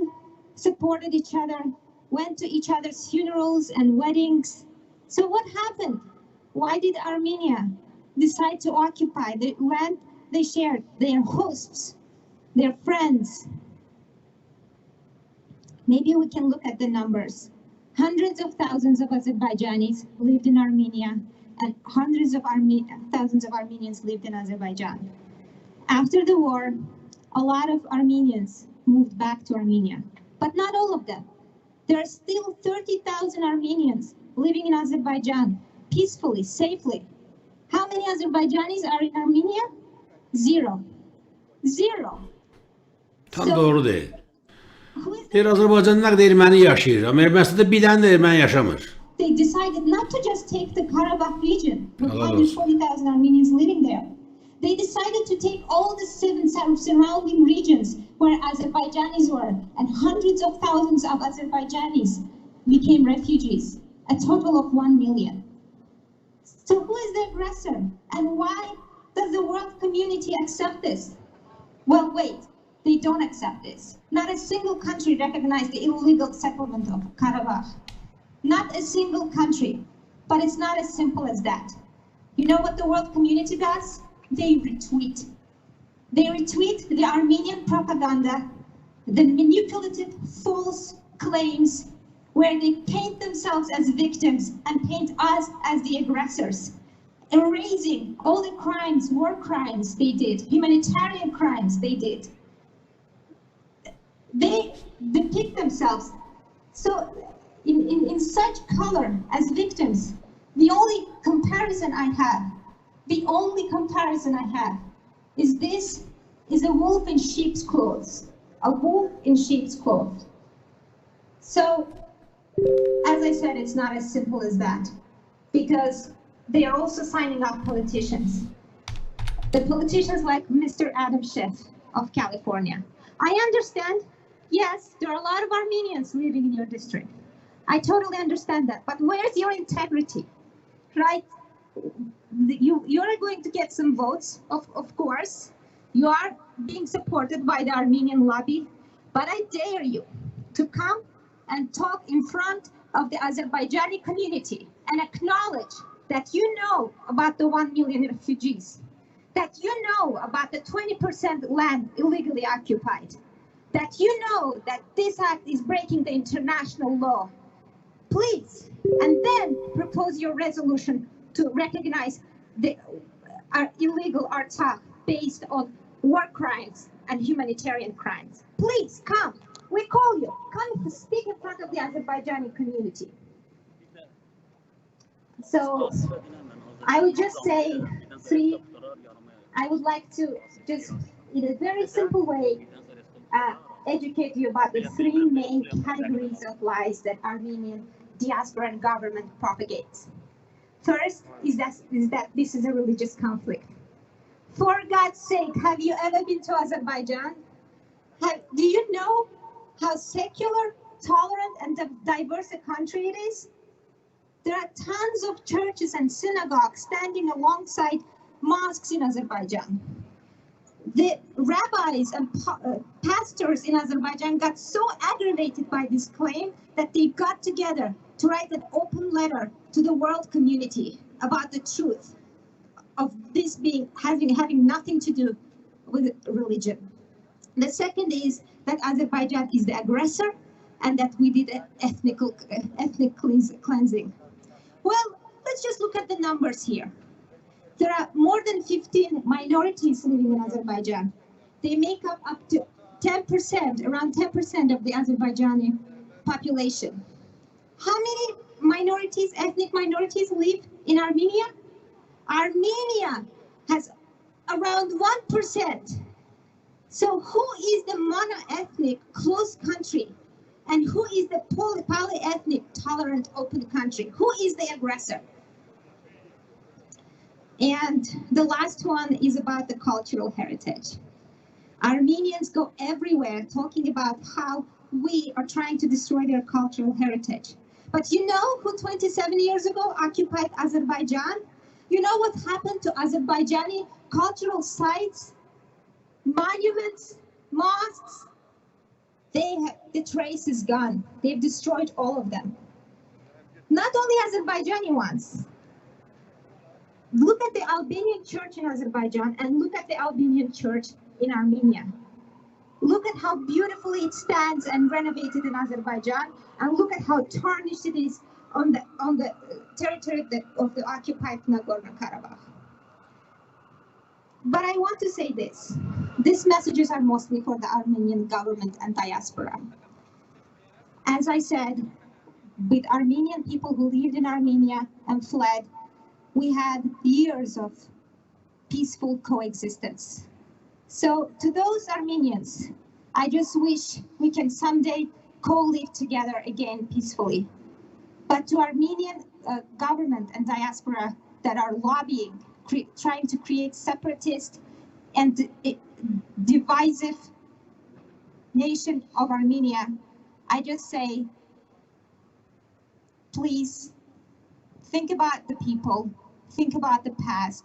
supported each other, went to each other's funerals and weddings. So what happened? Why did Armenia decide to occupy the land they shared, their hosts, their friends? Maybe we can look at the numbers. Hundreds of thousands of Azerbaijanis lived in Armenia, and hundreds of thousands of Armenians lived in Azerbaijan. After the war, a lot of Armenians moved back to Armenia, but not all of them. There are still 30,000 Armenians living in Azerbaijan, peacefully, safely. How many Azerbaijanis are in Armenia? Zero. Zero. Tam doğru değil. Azərbaycanlılar da erməni yaşayır, amma Ermənistada bir dənə də erməni yaşamır. They decided not to just take the Karabakh region with 140,000 Armenians living there. They decided to take all the surrounding regions where Azerbaijanis were, and hundreds of thousands of Azerbaijanis became refugees, a total of 1 million. So who is the aggressor? And why does the world community accept this? Well, wait, they don't accept this. Not a single country recognized the illegal settlement of Karabakh. Not a single country. But it's not as simple as that. You know what the world community does? They retweet. They retweet the Armenian propaganda, the manipulative false claims where they paint themselves as victims and paint us as the aggressors, erasing all the crimes, war crimes they did, humanitarian crimes they did. They depict themselves so in such color as victims. The only comparison I have is this is a wolf in sheep's clothes. A wolf in sheep's clothes. So, as I said, it's not as simple as that, because they are also signing up politicians. The politicians like Mr. Adam Schiff of California. I understand, yes, there are a lot of Armenians living in your district. I totally understand that, but where's your integrity, right? You are going to get some votes, of course. You are being supported by the Armenian lobby, but I dare you to come and talk in front of the Azerbaijani community and acknowledge that you know about the 1 million refugees, that you know about the 20% land illegally occupied, that you know that this act is breaking the international law, please, and then propose your resolution to recognize the illegal arta based on war crimes and humanitarian crimes. Please come. We call you. Come speak in front of the Azerbaijani community. So I would just say I would like to just, in a very simple way, educate you about the three main categories of lies that Armenian diaspora and government propagates. First is that this is a religious conflict. For God's sake, have you ever been to Azerbaijan? Do you know how secular, tolerant, and diverse a country it is? There are tons of churches and synagogues standing alongside mosques in Azerbaijan. The rabbis and pastors in Azerbaijan got so aggravated by this claim that they got together to write an open letter to the world community about the truth of this being having nothing to do with religion. The second is that Azerbaijan is the aggressor and that we did an ethnic cleansing. Well, let's just look at the numbers here. There are more than 15 minorities living in Azerbaijan. They make up to 10%, around 10% of the Azerbaijani population. How many minorities, ethnic minorities live in Armenia? Armenia has around 1%. So who is the mono-ethnic closed country? And who is the polyethnic, tolerant, open country? Who is the aggressor? And the last one is about the cultural heritage. Armenians go everywhere talking about how we are trying to destroy their cultural heritage. But you know who 27 years ago occupied Azerbaijan? You know what happened to Azerbaijani cultural sites, monuments, mosques? The trace is gone. They've destroyed all of them. Not only Azerbaijani ones. Look at the Albanian church in Azerbaijan and look at the Albanian church in Armenia. Look at how beautifully it stands and renovated in Azerbaijan, and look at how tarnished it is on the territory of the occupied Nagorno-Karabakh. But I want to say this. These messages are mostly for the Armenian government and diaspora. As I said, with Armenian people who lived in Armenia and fled, we had years of peaceful coexistence. So to those Armenians, I just wish we can someday co-live together again peacefully. But to Armenian government and diaspora that are lobbying, trying to create separatist and divisive nation of Armenia, I just say, please think about the people, think about the past,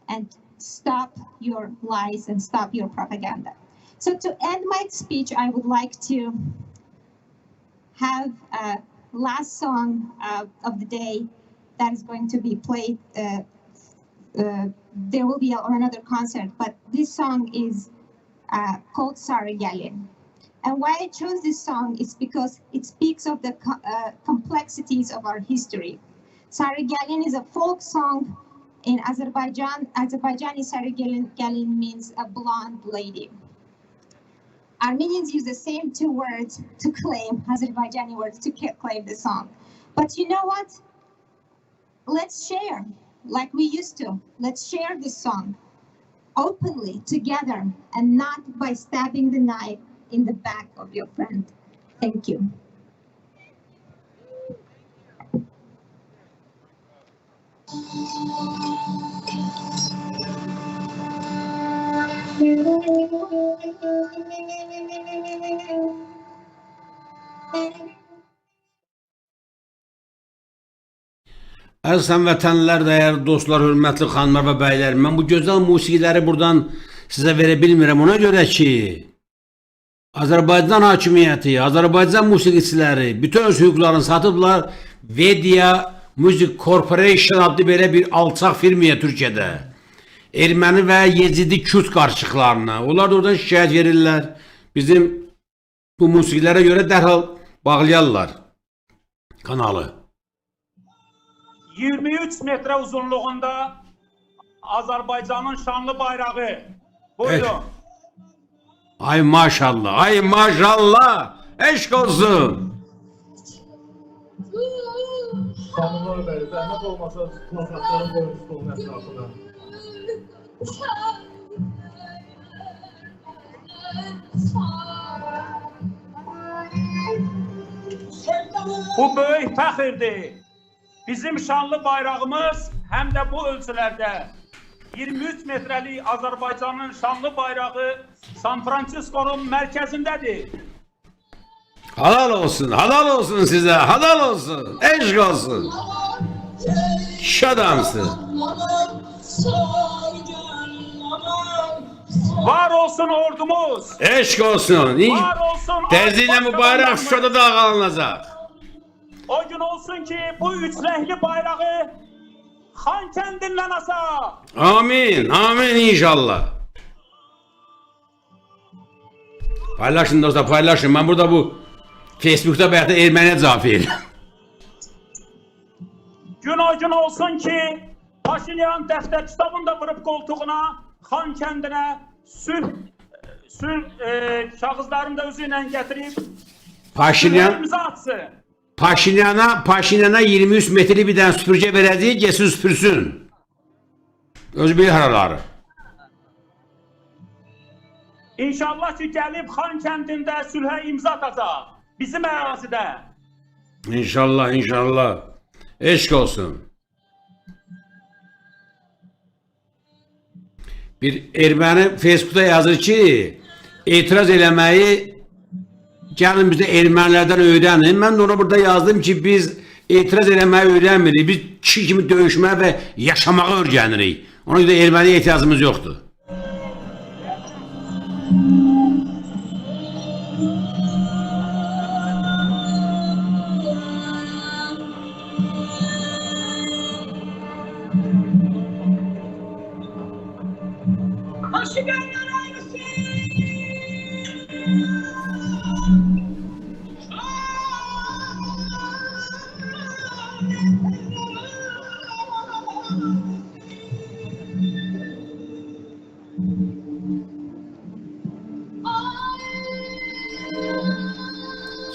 and stop your lies and stop your propaganda. So to end my speech, I would like to have a last song of the day that is going to be played. There will be another concert, but this song is called Sarı Gelin. And why I chose this song is because it speaks of the complexities of our history. Sarı Gelin is a folk song in Azerbaijan. Azerbaijani Sarı Gelin means a blonde lady. Armenians use the same two words to claim, Azerbaijani words to claim the song. But you know what? Let's share like we used to. Let's share this song openly together and not by stabbing the knife in the back of your friend. Thank you. Əziz həmvətənlər, dəyərli dostlar, hörmətli xanımlar və bəylər, mən bu gözəl musiqiləri buradan sizə verə bilmirəm. Ona görə ki, Azərbaycan hakimiyyəti, Azərbaycan musiqiçiləri bütün öz hüquqlarını satıblar, Vedia Music Corporation adlı belə bir alçaq firmaya Türkiyədə. Erməni və Yezidi Kürt qarşılıqlarına. Onlar da oradan şikayət verirlər. Bizim bu musiqilərə görə dərhal bağlayarlar kanalı. 23 metre uzunluğunda Azərbaycanın şanlı bayrağı. Buyurun. Ay maşallah, ay maşallah. Eşq olsun. Xanımlar bəli, zəhmət olmasa plakatların qoyun stolun ətrafına. Bu böyük fəxirdir. Bizim şanlı bayrağımız həm də bu ölçülərdə 23 metrelik Azərbaycanın şanlı bayrağı San-Fransiskodan mərkəzindədir. Halal olsun size, halal olsun, eşq olsun. Şadamsın. Var olsun ordumuz. Eşq olsun. Var olsun. Təzyiqlə bu bayraq Şuşada da alınacaq. O gün olsun ki bu üç renkli bayrağı Xan kəndindən asaq. Amin, amin inşallah. Paylaşın dostlar, paylaşın. Ben burada bu Facebook'ta belki de Ermeniye cevap verirəm. Gün o gün olsun ki Paşinyan dəftər kitabını vırıb koltuğuna Xan kəndinə sülh kağızlarını da özü ilə gətirib imza atsın. Paşinyana 23 metreli bir tane süpürge verəcək, geçsin süpürsün. Özü bilir haraları. İnşallah ki gəlib Xan kəndində sülhə imza atacaq. Bizim ərazidə. İnşallah, inşallah. Eşq olsun. Bir erməni Facebook'ta yazır ki, etiraz eləməyi gəlin bizdə ermənilərdən öyrənin. Mən də ona burada yazdım ki, biz etiraz eləməyi öyrənmirik. Biz kişi kimi döyüşməyə və yaşamağı öyrənirik. Ona görə erməniyə ehtiyacımız yoxdur.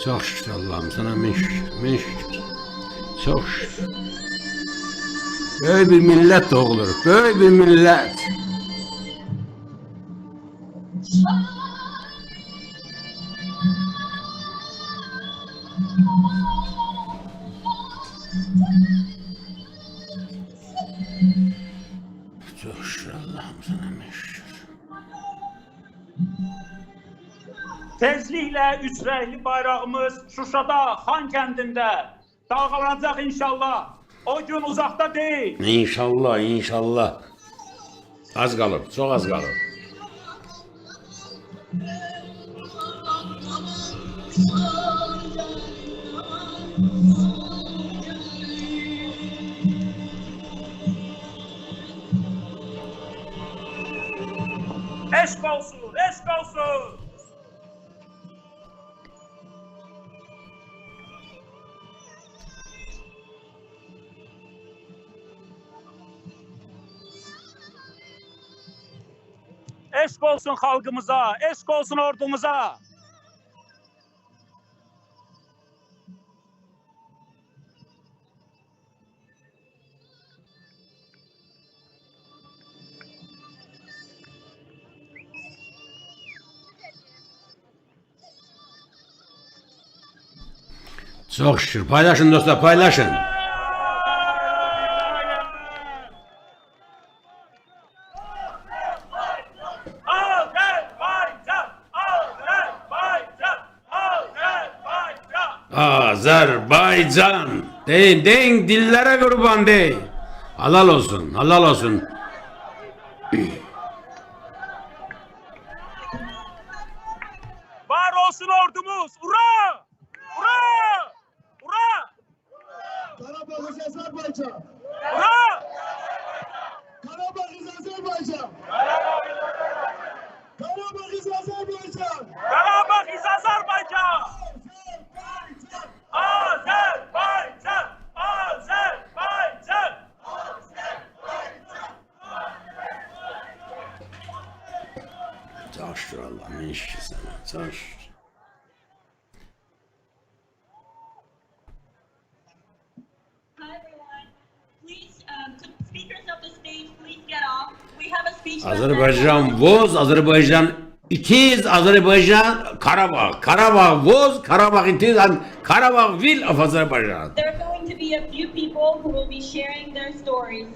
Çok şükür Allah'ım sana min şükür. Çok şükür. Böyle bir millet doğulur. Böyle bir millet. Çok şükür Allah'ım sana min şükür. Tezliklə üç renkli bayrağımız Şuşada, Xan kəndində dalğalanacaq inşallah. O gün uzaqda deyil. İnşallah, inşallah. Az qalır, çox az qalır. Eşq olsun, eşq olsun. Eşq olsun xalqımıza, eşq olsun ordumuza. Çok şükür. Paylaşın dostlar, paylaşın. Azerbaycan. Deyin dillere kurban deyin. Halal olsun, halal olsun. Var olsun ordumuz. Ura! Ura! Ura! Karabağ is Azerbaycan. Bura! Karabağ is Azerbaycan. Karabağ is Azerbaycan. Qarabağ is Azərbaycan! Azərbaycan! Azərbaycan! Coşdur Allah'ın işi sana, coşdur. Hi everyone. Please, could speakers of the stage please get off? We have a speech. Azerbaycan voz, Azerbaycan itiz, Azerbaycan Karabağ. Karabağ voz, Karabağ itiz, and Karabağ will of Azerbaijan. There are going to be a few people who will be sharing their stories.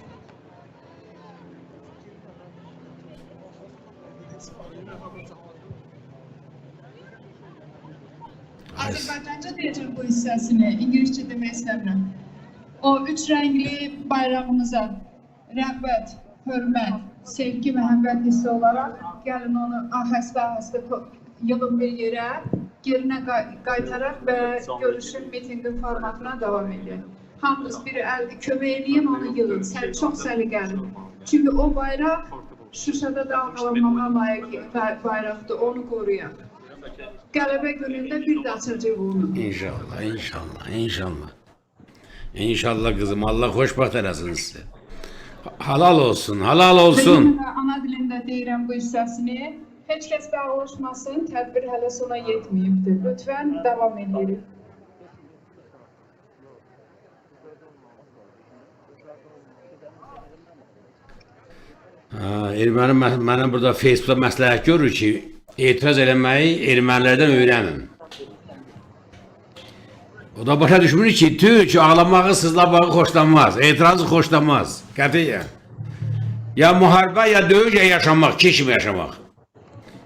Azərbaycanca deyəcəm bu hissəsini, İngiliscə demək istəmirəm. O üç rəngli bayrağımıza rəğbət, hörmət, sevgi, məhəbbət hissi olaraq gəlin onu ahəstə yığın bir yerə, yerinə qaytaraq və görüşün mitinqin formatına davam edin. Hamınız bir kömək eləyin, onu yığın, çox səliqəli. Çünki o bayraq Şuşada dalğalanmağa layiq bayraqdır, onu qoruyaq. Qələbə günündə bir də açacaq onu. İnşallah, inşallah, inşallah. İnşallah kızım, Allah xoşbaxt eləsin sizi. Halal olsun, halal olsun. Ana dilində deyirəm bu hissəsini. Heç kəs bağlaşmasın, tədbir hələ sona yetməyibdir. Lütfən davam edirik. Erməni mənə burada Facebookda məsləhət görür ki, etiraz eləməyi ermənilərdən öyrənin. O da başa düşmür ki, Türk ağlamağı, sızlamağı xoşlanmaz, etirazı xoşlanmaz, qətiyyən. Ya müharibə, ya döyüş, ya yaşamaq, iki kimi yaşamaq.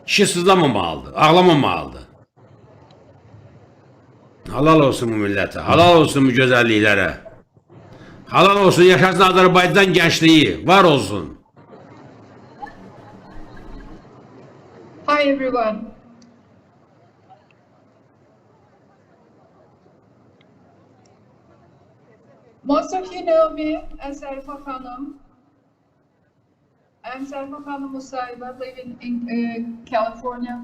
Kişi sızlamamalıdır, ağlamamalıdır. Halal olsun bu millətə, halal olsun bu gözəlliklərə. Halal olsun, yaşasın Azərbaycan gençliği, var olsun. Hi everyone. Most of you know me as Arifa Khanum. I'm Arifa Khanum Musaiba, living in California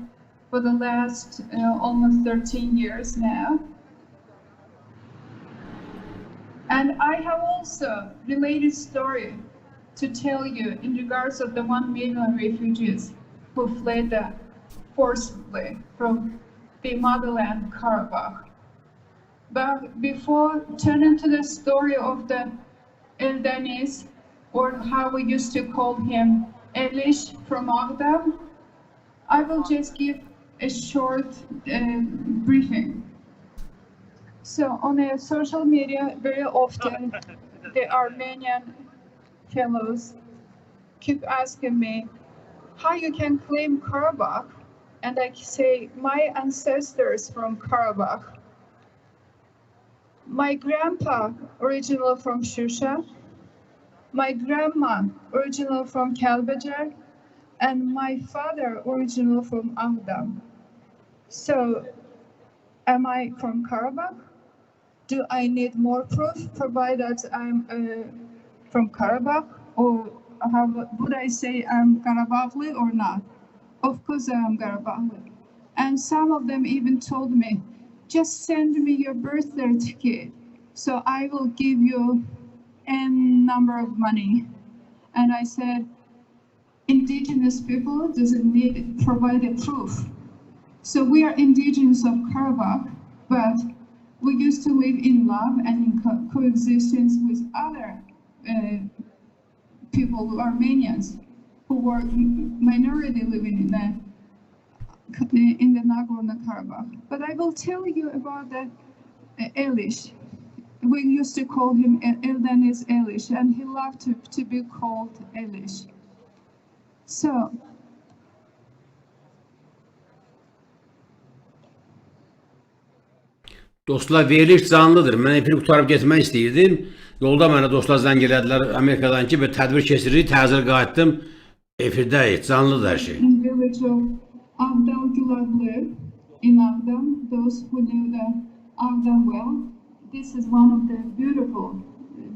for the last almost 13 years now. And I have also related story to tell you in regards of the 1 million refugees who fled forcibly from the motherland Karabakh. But before turning to the story of the Eldanis, or how we used to call him Elish from Agdam, I will just give a short briefing. So on social media, very often the Armenian fellows keep asking me how you can claim Karabakh, and I say my ancestors from Karabakh. My grandpa original from Shusha, my grandma original from Kalbajar, and my father original from Agdam. So, am I from Karabakh? Do I need more proof, provided I'm from Karabakh, or would I say I'm Karabakhli or not? Of course I am Karabakhli. And some of them even told me, just send me your birth certificate, so I will give you n number of money. And I said, indigenous people doesn't need provide a proof. So we are indigenous of Karabakh, but we used to live in love and in coexistence with other people, Armenians, who were minority living in the Nagorno-Karabakh. But I will tell you about the Elish. We used to call him Eldanis Elish, and he loved to be called Elish. So, dostlar, veriliş canlıdır. Mən epini qutarıb getmək istəyirdim. Yolda mənə dostlar zəng elədilər Amerikadan ki, bir tədbir keçiririk, təzyiq qayıtdım. Efirdəyik, canlıdır hər şey. In village of Agdam Gulaglı, in Agdam, those who knew the Agdam well, this is one of the beautiful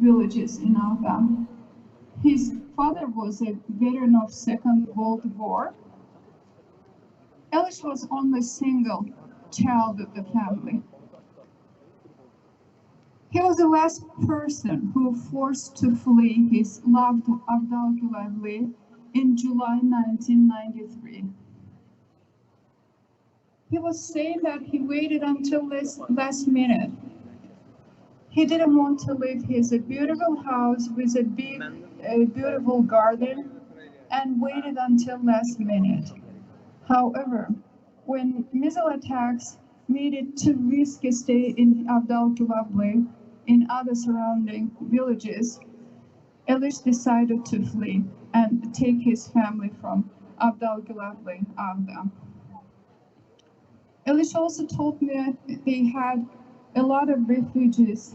villages in Ağdam. His father was a veteran of Second World War. Elish was only single child of the family. He was the last person who forced to flee his loved Abdalgülevli in July 1993. He was saying that he waited until this last minute. He didn't want to leave his beautiful house with a big, beautiful garden and waited until last minute. However, when missile attacks made it too risky to stay in Abdalgülevli in other surrounding villages, Elish decided to flee and take his family from Abdalgülevli, Ağdam. Elish also told me they had a lot of refugees,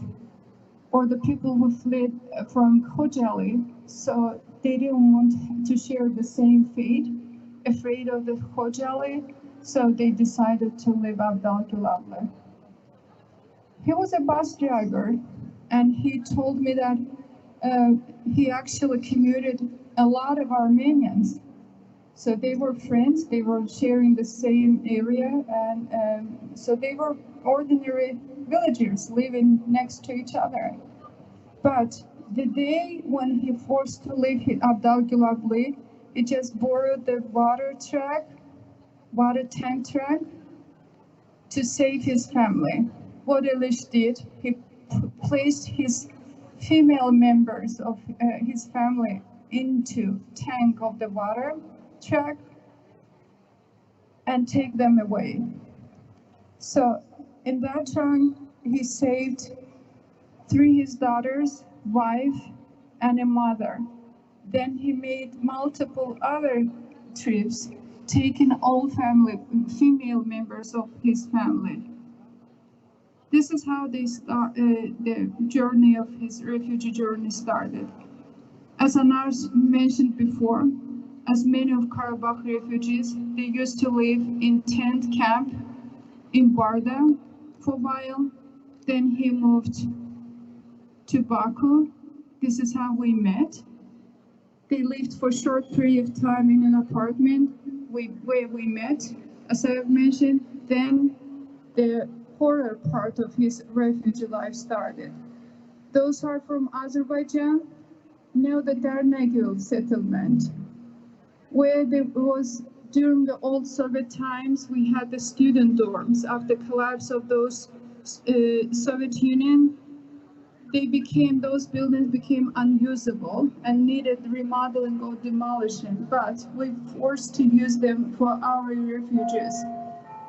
or the people who fled from Kocaeli, so they didn't want to share the same fate, afraid of the Kocaeli, so they decided to leave Abdalgülevli. He was a bus driver, and he told me that he actually commuted a lot of Armenians. So they were friends, they were sharing the same area, and so they were ordinary villagers living next to each other. But the day when he forced to leave Abdalgülevli, he just borrowed the water tank truck to save his family. What Elish did, he placed his female members of his family into tank of the water truck and take them away. So in that trunk, he saved 3 his daughters, wife, and a mother. Then he made multiple other trips, taking all female members of his family. This is how the journey of his refugee journey started. As Anar mentioned before, as many of Karabakh refugees, they used to live in tent camp in Barda for a while. Then he moved to Baku. This is how we met. They lived for a short period of time in an apartment where we met, as I have mentioned. Then the horror part of his refugee life started. Those who are from Azerbaijan know the Dernagül settlement, where there was, during the old Soviet times, we had the student dorms. After the collapse of those Soviet Union, those buildings became unusable and needed remodeling or demolition, but we were forced to use them for our refugees.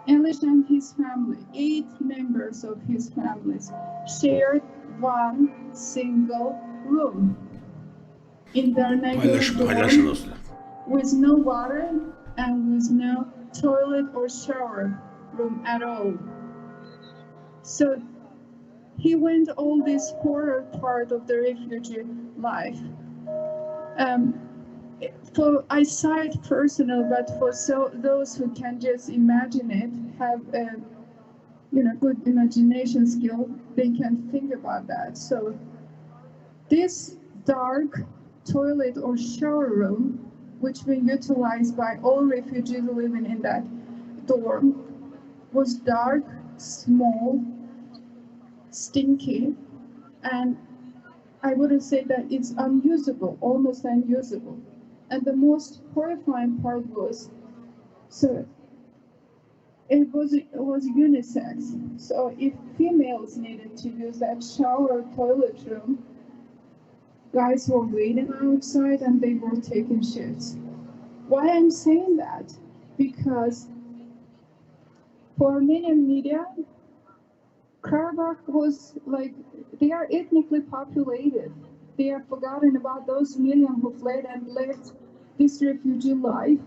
Elish and his family, 8 members of his families, shared one single room in their neighborhood with no water and with no toilet or shower room at all. So he went all this horror part of the refugee life. I cite personal, but for those who can just imagine it, have good imagination skill, they can think about that. So this dark toilet or shower room, which we utilized by all refugees living in that dorm, was dark, small, stinky, and I wouldn't say that it's unusable, almost unusable. And the most horrifying part was, so it was unisex. So if females needed to use that shower toilet room, guys were waiting outside and they were taking shits. Why I'm saying that? Because for Armenian media, Karabakh was like, they are ethnically populated. They have forgotten about those millions who fled and left this refugee life,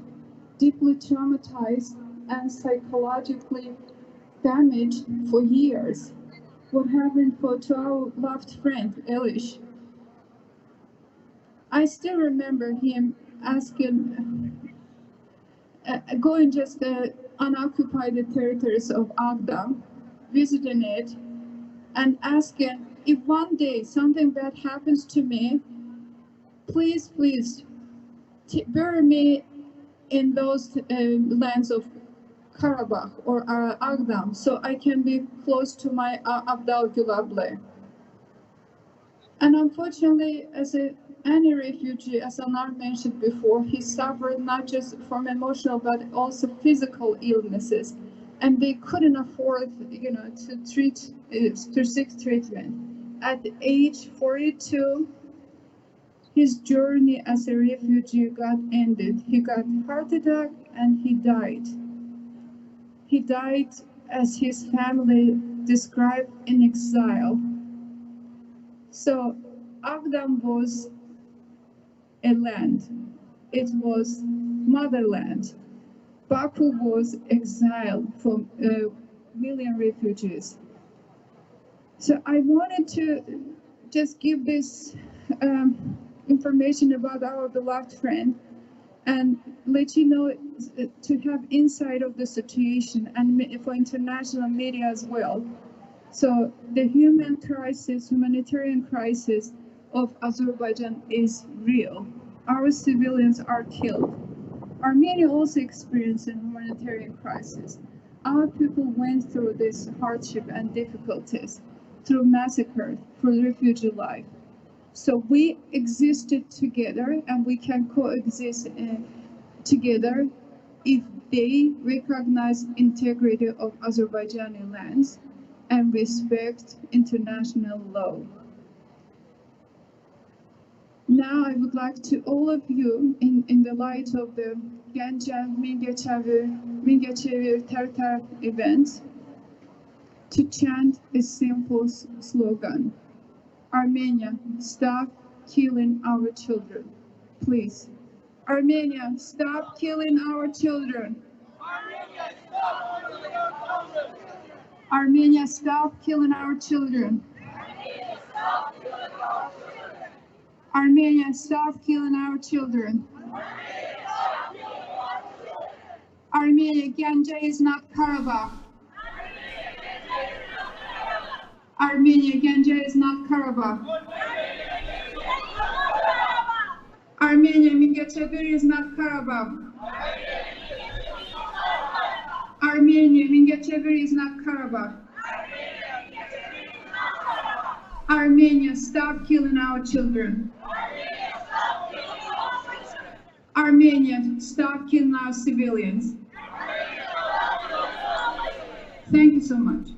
deeply traumatized and psychologically damaged for years. What happened to our loved friend, Elish? I still remember him asking, going just the unoccupied territories of Ağdam, visiting it, and asking, if one day something bad happens to me, please bury me in those lands of Karabakh or Agdam, so I can be close to my Abdal Gulable. And unfortunately, as any refugee, as Anar mentioned before, he suffered not just from emotional but also physical illnesses, and they couldn't afford, to seek treatment. At age 42, his journey as a refugee got ended. He got heart attack and he died. He died, as his family described, in exile. So Agdam was a land. It was motherland. Baku was exile for million refugees. So I wanted to just give this information about our beloved friend and let you know, to have insight of the situation, and for international media as well. So the humanitarian crisis of Azerbaijan is real. Our civilians are killed. Armenia also experienced a humanitarian crisis. Our people went through this hardship and difficulties, through massacre, through refugee life. So we existed together, and we can coexist together if they recognize integrity of Azerbaijani lands and respect international law. Now I would like to all of you, in the light of the Ganja Mingechevir Tertar event, to chant a simple slogan. Armenia, stop killing our children. Please. Armenia, stop killing our children. Armenia, stop killing our children. Armenia, stop killing our children. Armenia, Ganja is not Karabakh. Armenia, Ganja is not Karabakh. Armenia, Mingechevir is not Karabakh. Armenia, Mingechevir is not Karabakh. Armenia, stop killing our children. Armenia, stop killing our civilians. Thank you so much.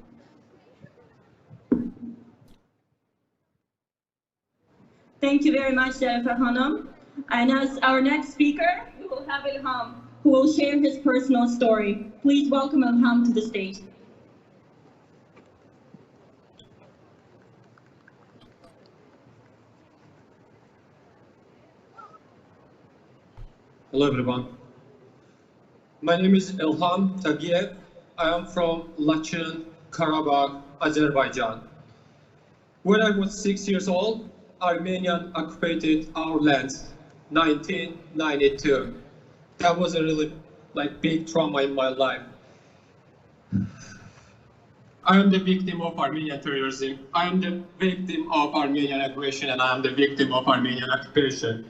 Thank you very much, Jennifer Hanum. And as our next speaker, we will have Ilham, who will share his personal story. Please welcome Ilham to the stage. Hello everyone. My name is Ilham Tagiev. I am from Laçın, Karabakh, Azerbaijan. When I was 6 years old, Armenian occupied our lands, 1992. That was a really big trauma in my life. I am the victim of Armenian terrorism. I am the victim of Armenian aggression, and I am the victim of Armenian occupation.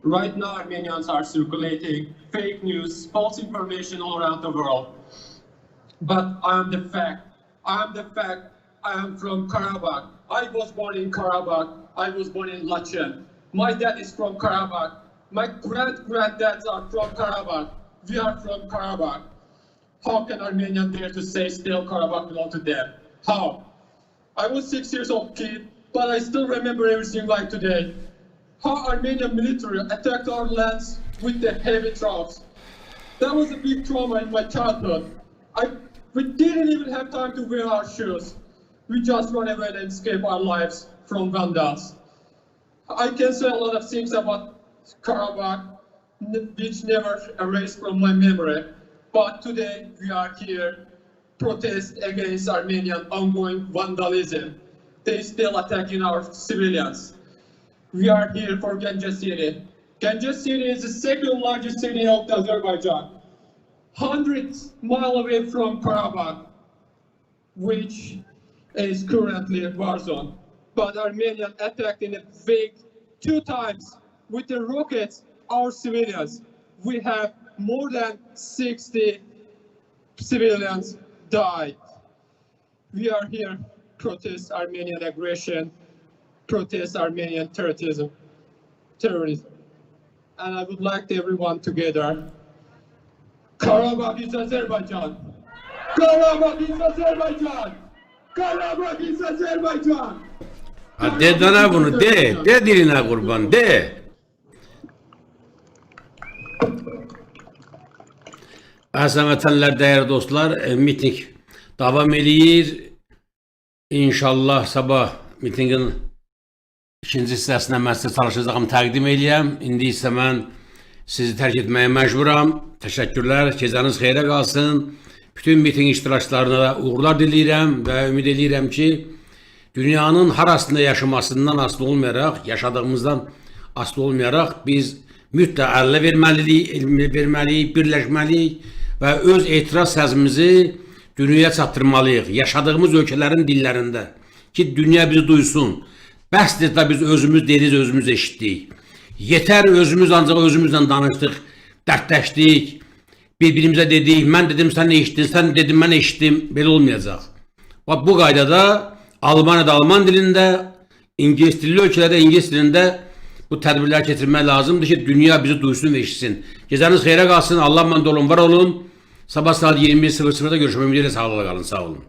Right now, Armenians are circulating fake news, false information all around the world. But I am the fact. I am the fact. I am from Karabakh. I was born in Karabakh. I was born in Laçın. My dad is from Karabakh. My great-granddads are from Karabakh. We are from Karabakh. How can Armenians dare to say still Karabakh belongs to them? How? I was 6 years old kid, but I still remember everything like today. How Armenian military attacked our lands with the heavy trucks. That was a big trauma in my childhood. We didn't even have time to wear our shoes. We just ran away and escaped our lives from vandals. I can say a lot of things about Karabakh, which never erased from my memory. But today we are here protest against Armenian ongoing vandalism. They still attacking our civilians. We are here for Ganja City. Ganja City is the second largest city of Azerbaijan, hundreds miles away from Karabakh, which is currently a war zone. But Armenian attacked in a week 2 times with the rockets our civilians. We have more than 60 civilians died. We are here protest Armenian aggression, protest Armenian terrorism. And I would like everyone together. Karabakh is Azerbaijan. Karabakh is Azerbaijan. Karabakh is Azerbaijan. De dana bunu de diline kurban de. Əziz vətənlər, dəyərli dostlar, miting davam eləyir. İnşallah sabah mitingin ikinci hissəsinə mən sizə çalışacağım təqdim eləyəm. İndi isə mən sizi tərk etməyə məcburam. Təşəkkürlər, gecəniz xeyrə qalsın. Bütün miting iştirakçılarına da uğurlar diləyirəm və ümid edirəm ki, dünyanın harasında yaşamasından asılı olmayaraq, yaşadığımızdan asılı olmayaraq biz mütləq əllə verməliyik, birləşməliyik və öz etiraz səsimizi dünyaya çatdırmalıyıq. Yaşadığımız ölkələrin dillərində ki, dünya bizi duysun. Bəsdir də biz özümüz deriz, özümüz eşitdik. Yetər özümüz ancaq özümüzlə danışdıq, dərdləşdik, bir-birimizə dedik, mən dedim, sən eşitdin, sən dedim, mən eşitdim, belə olmayacaq. Bu qaydada Almaniyada Alman dilində, İngilis dilli ölkələrdə İngilis dilində bu tədbirlər keçirmək lazımdır ki, dünya bizi duysun və eşitsin. Gecəniz xeyrə qalsın, Allah məndə olun, var olun. Sabah saat 21:00-da görüşmək ümidilə sağlıqla qalın, sağ olun.